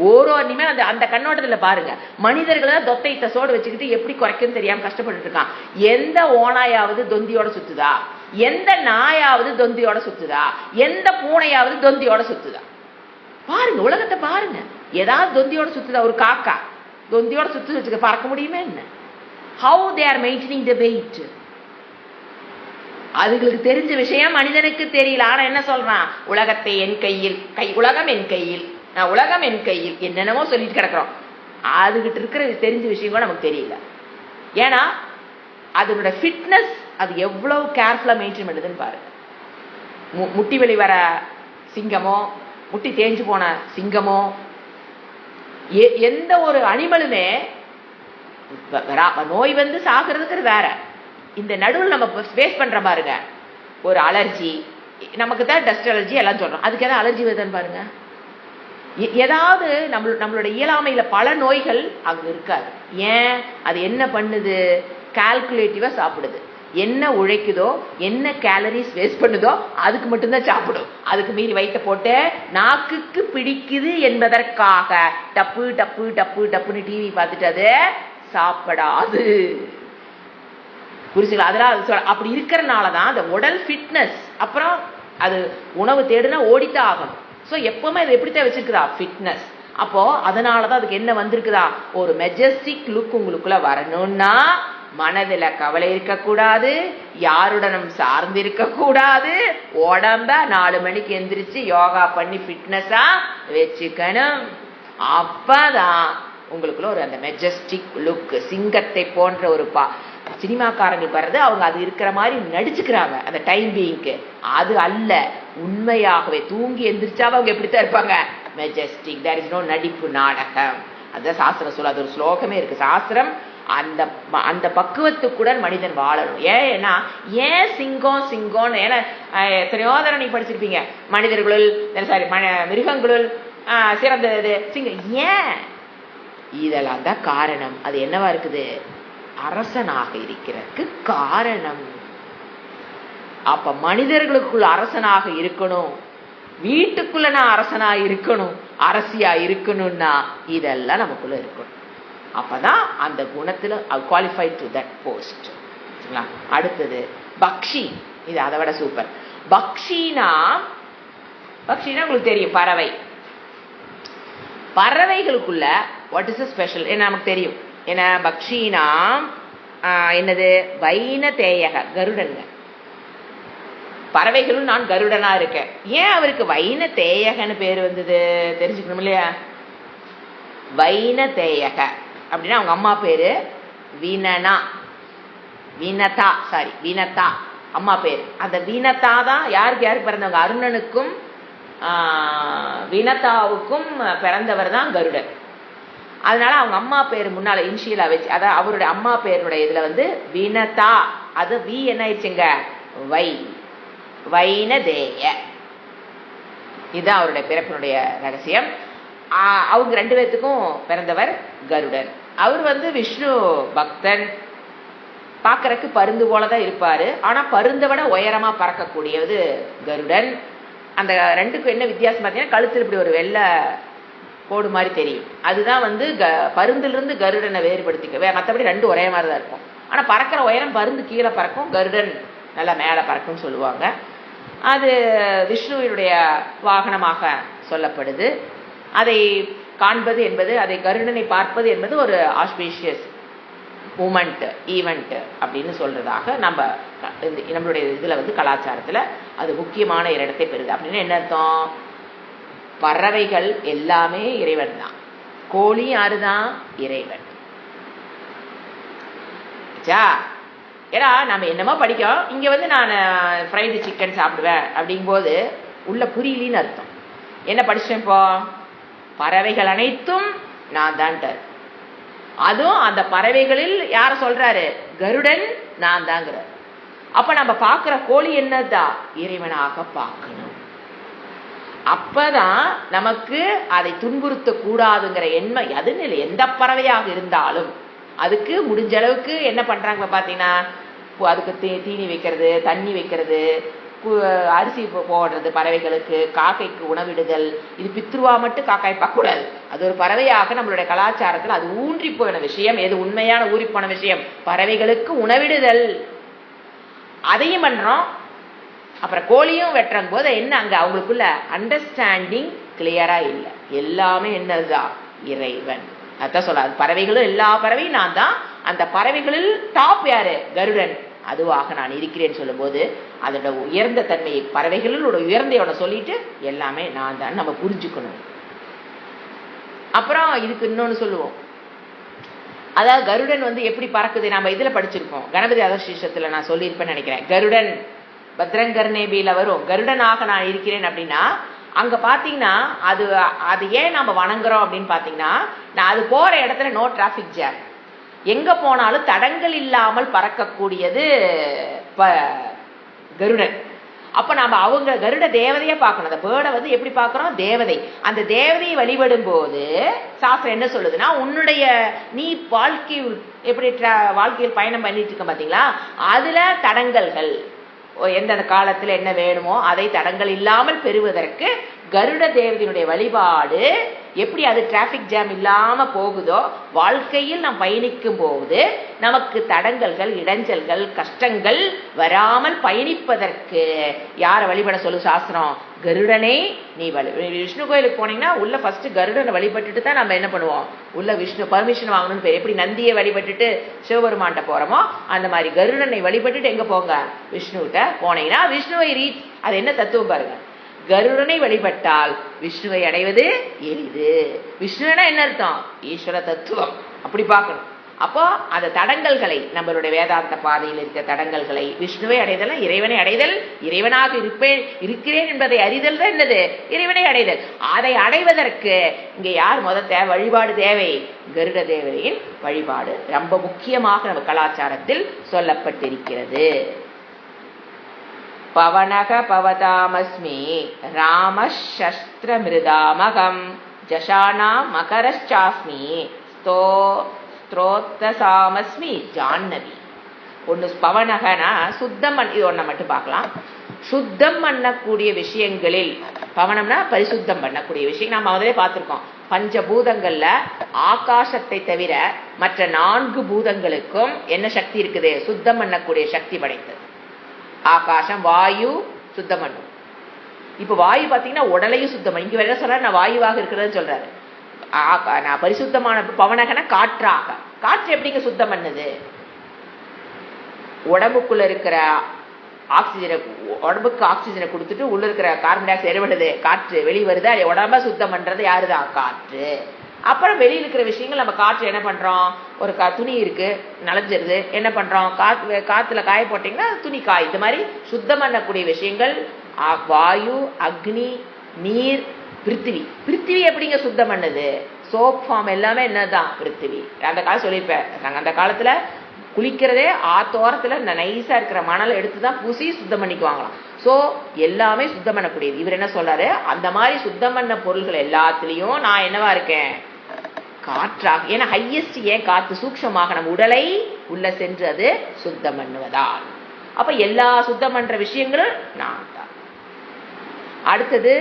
ஒரு அனிமல் அந்த கண்ணோட்டத்துல பாருங்க. மனிதர்களை தான் தொத்தை சோடு வச்சுக்கிட்டு எப்படி குறைக்குன்னு தெரியாம கஷ்டப்பட்டு இருக்கான். எந்த ஓனாயாவது தொந்தியோட சுத்துதா? எந்த நாயாவது தொந்தியோட சுத்துதா? எந்த பூனையாவது தொந்தியோட சுத்துதா? பாருங்க, உலகத்தை பாருங்க. ஏதாவது தொந்தியோட சுத்துதா? ஒரு காக்கா தொந்தியோட சுத்து வச்சுக்க பறக்க முடியுமே என்ன? How they are maintaining the weight? அதுங்களுக்கு தெரிஞ்ச விஷயம் மனிதனுக்கு தெரியல. ஆனா என்ன சொல்றான், உலகத்தை என் கையில், உலகம் என் கையில், நான் உலகம் என் கையில், என்னென்னமோ சொல்லிட்டு கிடக்குறோம். அதுகிட்ட இருக்கிற தெரிஞ்ச விஷயம் கூட நமக்கு தெரியல. ஏன்னா அதனோட ஃபிட்னஸ் அது எவ்வளவு கேர்ஃபுல்லா மெயின்டைன் பண்ணுதுன்னு பாருங்க. முட்டி வலி வர சிங்கமோ முட்டி தேஞ்சு போன சிங்கமோ எந்த ஒரு அனிமலுமே நோய் வந்து சாகிறதுக்கு வேற. இந்த நடுவில் நம்ம ஃபேஸ் பண்ற பாருங்க, ஒரு அலர்ஜி, நமக்கு தான் டஸ்ட் அலர்ஜி எல்லாம் சொல்றோம், அதுக்கு ஏதாவது அலர்ஜி வருதுன்னு பாருங்க. ஏதாவது நம்மளோட இயலாமையில பல நோய்கள் அங்க இருக்காது. ஏன்? அது என்ன பண்ணுது? கால்குலேட்டிவா சாப்பிடுது. என்ன உழைக்குதோ, என்ன கேலரிஸ் வேஸ்ட் பண்ணுதோ அதுக்கு மட்டும்தான் சாப்பிடும். அதுக்கு மீறி வயிற்ற போட்டு நாக்குக்கு பிடிக்குது என்பதற்காக டப்பு டப்பு டப்பு டப்புன்னு டிவி பார்த்துட்டு அது சாப்பிடாது. புரிச்சுங்களா? அதெல்லாம் அப்படி இருக்கிறனாலதான் அந்த உடல் ஃபிட்னஸ். அப்புறம் அது உணவு தேடுனா ஓடித்தான் ஆகணும். ஸோ எப்பவுமே அது எப்படித்தான் வச்சிருக்குதா? ஃபிட்னஸ். அப்போ அதனாலதான் அதுக்கு என்ன வந்திருக்குதா? ஒரு மெஜஸ்டிக் லுக் உங்களுக்குள்ள வரணும்னா மனதில் கவலை இருக்கக்கூடாது, யாருடனும் சார்ந்து இருக்கக்கூடாது, உடம்ப 4 மணிக்கு எந்திரிச்சு யோகா பண்ணி ஃபிட்னஸா வச்சுக்கணும். அப்பதான் உங்களுக்குள்ள ஒரு அந்த மெஜஸ்டிக் லுக், சிங்கத்தை போன்ற ஒரு சினிமாக்காரங்களுக்கு வர்றது, அவங்க அது இருக்கிற மாதிரி நடிச்சுக்கிறாங்க அந்த டைம் பீயிங்க்கு. அது அல்ல, உண்மையாகவே தூங்கி எந்திரிச்சா அவங்க எப்படித்தான் இருப்பாங்க? மெஜஸ்டிக். தேர் இஸ் நோ நடிப்பு நாடகம். அதுதான் சாஸ்திரம் சொல்ல. அது ஒரு ஸ்லோகமே இருக்கு. சாஸ்திரம் அந்த அந்த பக்குவத்துக்குடன் மனிதன் வாழணும். ஏன்னா ஏன் சிங்கம் சிங்கம்னு? ஏன்னா எத்தனையோ தடவை நீங்க படிச்சிருப்பீங்க, மனிதர்களுள் சாரி மிருகங்களுள் சிறந்தது சிங்கம். ஏன்? இதெல்லாம் தான் காரணம். அது என்னவா இருக்குது? அரசனாக இருக்கிறதுக்கு காரணம். அப்ப மனிதர்களுக்குள்ள அரசனாக இருக்கணும், வீட்டுக்குள்ள நான் அரசனா இருக்கணும், அரசியா இருக்கணும்னா இதெல்லாம் நமக்குள்ள இருக்கணும். அப்பதான் அந்த குணத்துல குவாலிஃபைட் டு தட் போஸ்ட். அடுத்தது பக்ஷி. இது அதை விட சூப்பர். பக்ஷினா உங்களுக்கு தெரியும், பறவை. பறவைகளுக்குள்ள வாட் இஸ் ஸ்பெஷல் என்ன நமக்கு தெரியும். என்ன பக்ஷினா என்னது? வைனதேயக, கருடன்ங்க. பறவைகளும் நான் கருடனா இருக்கேன். ஏன் அவருக்கு வைனதேயகன்னு பேர் வந்தது தெரிஞ்சுக்கணும் இல்லையா? வைனதேயக அப்படின்னா அவங்க அம்மா பேரு வினனா, வினதா, சாரி வினதா அம்மா பேர். அந்த வினதா தான் யாருக்கு பிறந்தவங்க? அருணனுக்கும் வினதாவுக்கும் பிறந்தவர் தான் கருடன். அதனால அவங்க அம்மா பேர் முன்னால இன்ஷியலா வச்சு, அதாவது அவருடைய அம்மா பேருடைய இதுல வந்து வினதா, அது வி என்ன ஆயிடுச்சுங்க? வை, வைனதேய. இதுதான் அவருடைய பிறப்பினுடைய ரகசியம். அவங்க 2 பேர்த்துக்கும் பிறந்தவர் கருடன். அவர் வந்து விஷ்ணு பக்தன். பார்க்கறதுக்கு பருந்து போலதான் இருப்பாரு, ஆனா பருந்தை விட உயரமா பறக்கக்கூடியது கருடன். அந்த 2க்கும் என்ன வித்தியாசம் பார்த்தீங்கன்னா, கழுத்தில் இப்படி ஒரு வெள்ளை கோடு மாதிரி தெரியும். அதுதான் வந்து பருந்திலிருந்து கருடனை வேறுபடுத்திக்க. மற்றபடி 2 ஒரே மாதிரி தான் இருக்கும். ஆனா பறக்கிற உயரம் பருந்து கீழே பறக்கும், கருடன் நல்லா மேலே பறக்கும்னு சொல்லுவாங்க. அது விஷ்ணுவினுடைய வாகனமாக சொல்லப்படுது. அதை காண்பது என்பது, அதை கருடனை பார்ப்பது என்பது ஒரு ஆஸ்பீஷியஸ் மூமெண்ட், ஈவெண்ட் அப்படின்னு சொல்றதாக நம்மளுடைய இதுல வந்து கலாச்சாரத்துல அது முக்கியமான ஒரு இடத்தை பெறுது. அப்படின்னு என்ன அர்த்தம்? பறவைகள் எல்லாமே இறைவன் தான். கோழி யாருதான்? இறைவன். ஏன்னா நம்ம என்னமோ படிக்கோம், இங்க வந்து நான் ஃப்ரைடு சிக்கன் சாப்பிடுவேன் அப்படிங்கும் போது உள்ள புரியலின்னு அர்த்தம். என்ன படிச்சேன் இப்போ? பறவைகள் அனைத்தும் நான் தான். அதுவும் அந்த பறவைகளில் யார சொல்றாரு? கருடன் நான் தாங்கிறார். அப்ப நம்ம பார்க்கிற கோழி என்னதான்? இறைவனாக பார்க்கணும். அப்பதான் நமக்கு அதை துன்புறுத்த கூடாதுங்கிற எண்ணம். அதுன்னு இல்லை, எந்த பறவையாக இருந்தாலும் அதுக்கு முடிஞ்ச அளவுக்கு என்ன பண்றாங்க பாத்தீங்கன்னா, அதுக்கு தீனி வைக்கிறது, தண்ணி வைக்கிறது, அரிசி போடுறது, பறவைகளுக்கு காக்கைக்கு உணவிடுதல். இது பித்ருவா மட்டும் காக்காய் பார்க்கக்கூடாது. அது ஒரு பறவையாக நம்மளுடைய கலாச்சாரத்தில் அது ஊன்றி போன விஷயம். எது உண்மையான ஊறி போன விஷயம்? பறவைகளுக்கு உணவிடுதல். அதையும் பண்றோம். அப்புறம் கோழியும் வெட்டுற போது என்ன, அங்க அவங்களுக்குள்ள அண்டர்ஸ்டாண்டிங் கிளியரா இல்லை. எல்லாமே என்னதுதான்? இறைவன். அதான் சொல்ல, பறவைகளும் எல்லா பறவையும் நான் தான். அந்த பறவைகளில் டாப் யாரு? கருடன். அதுவாக நான் இருக்கிறேன்னு சொல்லும் போது அதோட உயர்ந்த தன்மையை, பறவைகளோட உயர்ந்தையோட சொல்லிட்டு எல்லாமே நான் தான் நம்ம புரிஞ்சுக்கணும். அப்புறம் இதுக்கு இன்னொன்னு சொல்லுவோம். அதாவது கருடன் வந்து எப்படி பறக்குது? நம்ம இதுல படிச்சிருப்போம், கணபதி அதர்ஷீஷத்துல நான் சொல்லியிருப்பேன்னு நினைக்கிறேன். கருடன் பத்ரங்கர்ணேபியில வரும். கருடனாக நான் இருக்கிறேன் அப்படின்னா அங்க பாத்தீங்கன்னா அது அது ஏன் நம்ம வணங்குறோம் அப்படின்னு பாத்தீங்கன்னா, அது போற இடத்துல நோ டிராபிக் ஜாம், எங்க போனாலும் தடங்கள் இல்லாமல் பறக்கக்கூடியது கருடன். அப்ப நம்ம அவங்க கருட தேவதையை பார்க்கணும். அந்த பேர்டை வந்து எப்படி பார்க்கறோம்? தேவதை. அந்த தேவதையை வழிபடும் போது சாஸ்திரம் என்ன சொல்லுதுன்னா, உன்னுடைய நீ வாழ்க்கையில் எப்படி வாழ்க்கையில் பயணம் பண்ணிட்டு இருக்க பாத்தீங்களா, அதுல தடங்கல்கள் எந்தெந்த காலத்துல என்ன வேணுமோ அதை தடங்கள் இல்லாமல் பெறுவதற்கு கருட தேவதையினுடைய வழிபாடு எப்படி அது டிராபிக் ஜாம் இல்லாம போகுதோ, வாழ்க்கையில் நாம் பயணிக்கும் போது நமக்கு தடங்கல்கள், இடைஞ்சல்கள், கஷ்டங்கள் வராமல் பயணிப்பதற்கு யாரை வழிபட சொல்லு சாஸ்திரம்? கருடனை நீ விஷ்ணு கோயிலுக்கு போனீங்கன்னா உள்ள ஃபர்ஸ்ட் கருடனை வழிபட்டுட்டு தான் நம்ம என்ன பண்ணுவோம், உள்ள விஷ்ணு பர்மிஷன் வாங்கணும்னு பேர். எப்படி நந்தியை வழிபட்டுட்டு சிவபெருமான்கிட்ட போறோமோ அந்த மாதிரி கருடனை வழிபட்டுட்டு எங்க போங்க, விஷ்ணுகிட்ட போனீங்கன்னா விஷ்ணுவை ரீச். அது என்ன தத்துவம் பாருங்க, கருடனை வழிபட்டால் விஷ்ணுவை அடைவது எளிது. விஷ்ணுனா என்ன அர்த்தம்? ஈஸ்வர தத்துவம். அப்படி பார்க்கணும். அப்போ அந்த தடங்கல்களை, நம்மளுடைய வேதாந்த பாதையில் இருக்க தடங்கல்களை, விஷ்ணுவை அடைதல் இறைவனை அடைதல், இறைவனாக இருக்கிறேன் என்பதை அறிதல் தான் என்னது, இறைவனை அடைதல். அதை அடைவதற்கு இங்க யார் முதல் வழிபாடு தேவை? கருட தேவதையின் வழிபாடு ரொம்ப முக்கியமாக நம்ம கலாச்சாரத்தில் சொல்லப்பட்டிருக்கிறது. பவனக பவதாமஸ்மி ராமசஸ்திர மிருதாமகம் ஜஷானா மகரச்சாஸ்மி ஸ்தோத்தசாமஸ்மி ஜான்னவி. ஒன்று பவனகனா சுத்தம், இது ஒன்றை மட்டும் பார்க்கலாம். சுத்தம் பண்ணக்கூடிய விஷயங்களில், பவனம்னா பரிசுத்தம் பண்ணக்கூடிய விஷயம். நம்ம முதலே பார்த்துருக்கோம், பஞ்சபூதங்கள்ல ஆகாசத்தை தவிர மற்ற 4 பூதங்களுக்கும் என்ன சக்தி இருக்குது? சுத்தம் பண்ணக்கூடிய சக்தி படைத்தது. ஆகாசம், வாயு சுத்தம் பண்ணும். இப்ப வாயு பாத்தீங்கன்னா உடலையும் சுத்தம் பண்ணி, இங்க வேற சொல்றாரு நான் வாயுவாக இருக்கிறதுன்னு சொல்றாரு. நான் பரிசுத்தமான பவனகன காற்றாக. காற்று எப்படிங்க சுத்தம் பண்ணுது? உடம்புக்குள்ள இருக்கிற ஆக்சிஜனை, உடம்புக்கு ஆக்சிஜனை கொடுத்துட்டு உள்ள இருக்கிற கார்பன் டை ஆக்சைடு எரிபடுது, காற்று வெளியே வருது. உடம்ப சுத்தம் பண்றது யாருதான்? காற்று. அப்புறம் வெளியில் இருக்கிற விஷயங்கள் நம்ம காற்று என்ன பண்றோம்? ஒரு துணி இருக்கு நனைஞ்சிருது, என்ன பண்றோம்? காத்துல காய போட்டீங்கன்னா துணி காய். இந்த மாதிரி சுத்தம் பண்ணக்கூடிய விஷயங்கள் வாயு, அக்னி, நீர், பிருத்திவி. பிருத்திவி எப்படிங்க சுத்தம் பண்ணுது? சோப் ஃபார்ம் எல்லாமே என்னதான் பிருத்திவி. அந்த காலம் சொல்லியிருப்பேன், நாங்க அந்த காலத்துல குளிக்கிறதே ஆத்தோரத்துல நைஸா இருக்கிற மணலை எடுத்துதான் பூசி சுத்தம் பண்ணிக்குவாங்களாம். சோ எல்லாமே சுத்தம் பண்ணக்கூடியது. இவர் என்ன சொல்றாரு? அந்த மாதிரி சுத்தம் பண்ண பொருள்கள் எல்லாத்துலயும் நான் என்னவா இருக்கேன்? காற்றாக. ஏன்னா ஹையஸ்ட் ஏன் காற்று? சூக்ஷமாக நம்ம உடலை உள்ள சென்று அது சுத்தம் பண்ணுவதால். அப்ப எல்லா சுத்தம் பண்ற விஷயங்களும் நான் தான். அடுத்தது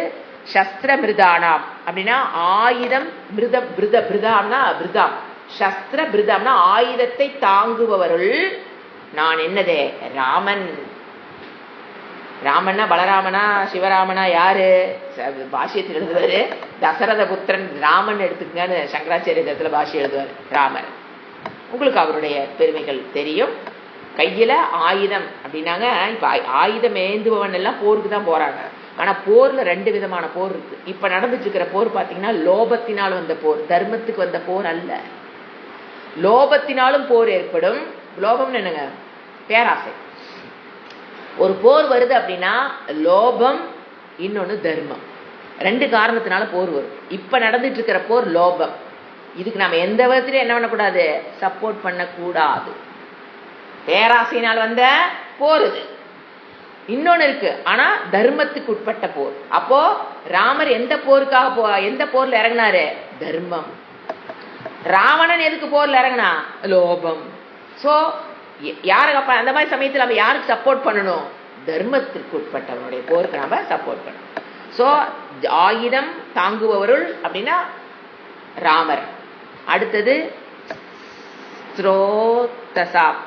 சஸ்திர மிருதானாம் அப்படின்னா ஆயுதம். மிருதாம்னா பிருதாம். சஸ்திர பிருதாம்னா ஆயுதத்தை தாங்குபவருள் நான் என்னதே? ராமன். ராமன்னா பலராமனா சிவராமனா? யாரு? பாஷ்யத்தில் எழுதுவாரு தசரத புத்திரன் ராமன் எடுத்துக்கங்கன்னு சங்கராச்சாரியத்துல பாஷ்யம் எழுதுவார். ராமர் உங்களுக்கு அவருடைய பெருமைகள் தெரியும். கையில ஆயுதம் அப்படின்னாங்க. இப்ப ஆயுதம் ஏந்துபவன் எல்லாம் போருக்கு தான் போறாங்க. ஆனா போர்ல 2 விதமான போர் இருக்கு. இப்ப நடந்துட்டு இருக்கிற போர் பாத்தீங்கன்னா லோபத்தினால் வந்த போர், தர்மத்துக்கு வந்த போர் அல்ல. லோபத்தினாலும் போர் ஏற்படும். லோபம்னு என்னங்க? பேராசை. ஒரு போர் வருது அப்படின்னா லோபம், இன்னொன்னு தர்மம். 2 காரணத்தினால போர் வரும். இப்ப நடந்துட்டு இருக்கிற போர் லோபம். இதுக்கு நம்ம எந்த விதத்திலும் என்ன பண்ணக்கூடாது? சப்போர்ட் பண்ணக்கூடாது. பேராசையினால் வந்த போர் இது. இன்னொன்னு இருக்கு, ஆனா தர்மத்துக்கு உட்பட்ட போர். அப்போ ராமர் எந்த போருக்காக எந்த போர்ல இறங்கினாரு? தர்மம். ராவணன் எதுக்கு போர்ல இறங்கினா? லோபம். சோ யாருக்கு அப்ப அந்த மாதிரி சமயத்தில் நம்ம யாருக்கு சப்போர்ட் பண்ணணும்? தர்மத்திற்கு உட்பட்டவனுடைய போருக்கு நம்ம சப்போர்ட் பண்ணணும். சோ ஆயுதம் தாங்குபவருள் அப்படின்னா ராமர். அடுத்தது ஸ்ரோதசாம்.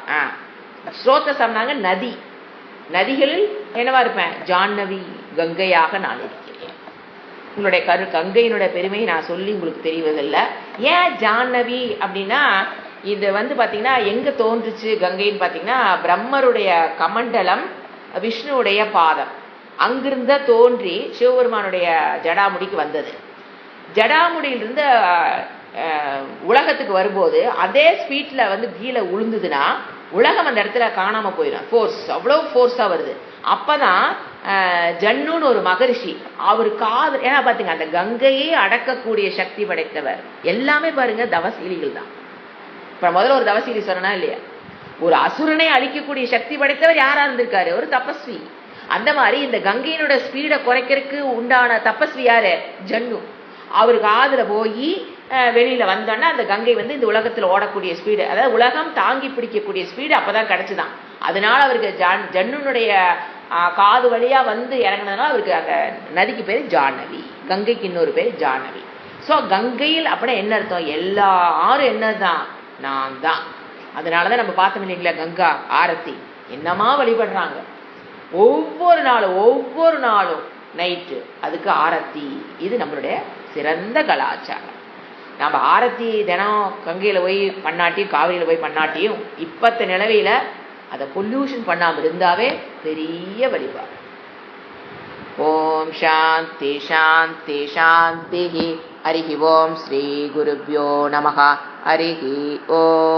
ஸ்ரோதசாம்னாங்க நதி. நதிகளில் என்னவா இருப்பேன்? ஜான்னவி, கங்கையாக நான் இருக்கிறேன். உங்களுடைய கங்கையினுடைய பெருமையை நான் சொல்லி உங்களுக்கு தெரிவதில்லை. ஏன் ஜான்னவி அப்படின்னா, இது பாத்தீங்கன்னா எங்க தோன்றுச்சு கங்கைன்னு பாத்தீங்கன்னா, பிரம்மருடைய கமண்டலம், விஷ்ணுவுடைய பாதம், அங்கிருந்த தோன்றி சிவபெருமானுடைய ஜடாமுடிக்கு வந்தது. ஜடாமுடியிலிருந்து உலகத்துக்கு வரும்போது அதே ஸ்பீட்ல கீழே உளுந்ததுன்னா உலகம் அந்த இடத்துல காணாம போயிடும். ஃபோர்ஸ் அவ்வளவு ஃபோர்ஸா வருது. அப்பதான் ஜன்னுன்னு ஒரு மகரிஷி, அவர் காது, ஏன்னா பாத்தீங்க அந்த கங்கையே அடக்கக்கூடிய சக்தி படைத்தவர். எல்லாமே பாருங்க தவசீலிகள் தான். இப்ப முதல்ல ஒரு தவசீலி சொன்னா இல்லையா, ஒரு அசுரனை அழிக்கக்கூடிய சக்தி படைத்தவர் யாரா இருந்திருக்காரு, ஒரு தபஸ்வி. அந்த மாதிரி இந்த கங்கையினோட ஸ்பீடை குறைக்கிறதுக்கு உண்டான தபஸ்வி யாரு, ஜன்னு. அவருக்கு காதுல போய் வெளியில வந்தோன்னா அந்த கங்கை இந்த உலகத்துல ஓடக்கூடிய ஸ்பீடு, அதாவது உலகம் தாங்கி பிடிக்கக்கூடிய ஸ்பீடு அப்பதான் கிடைச்சுதான். அதனால அவருக்கு ஜன்னுனுடைய காது வழியா இறங்கினதுனால அவருக்கு அந்த நதிக்கு பேரு ஜானவி, கங்கைக்கு இன்னொரு பேரு ஜானவி. சோ கங்கையில் அப்படின்னா என்ன அர்த்தம், எல்லாரும் என்னதான், நான் தான். அதனாலதான் நம்ம பார்த்தோம் இல்லைங்களா, கங்கா ஆரத்தி என்னமா வழிபடுறாங்க ஒவ்வொரு நாளும் நைட்டு, அதுக்கு ஆரத்தி. இது நம்மளுடைய சிறந்த கலாச்சாரம். நம்ம ஆரத்தி தினம் கங்கையில போய் பண்ணாட்டியும் காவிரியில போய் பண்ணாட்டியும் இப்பத்த நிலவையில அதை பொல்யூஷன் பண்ணாம இருந்தாவே பெரிய வழிபாடு. ஓம் சாந்தி சாந்தி சாந்தி. ஹரிஹி ஓம் ஸ்ரீ குருப்யோ நமஹ. ஹரிஹி ஓம்.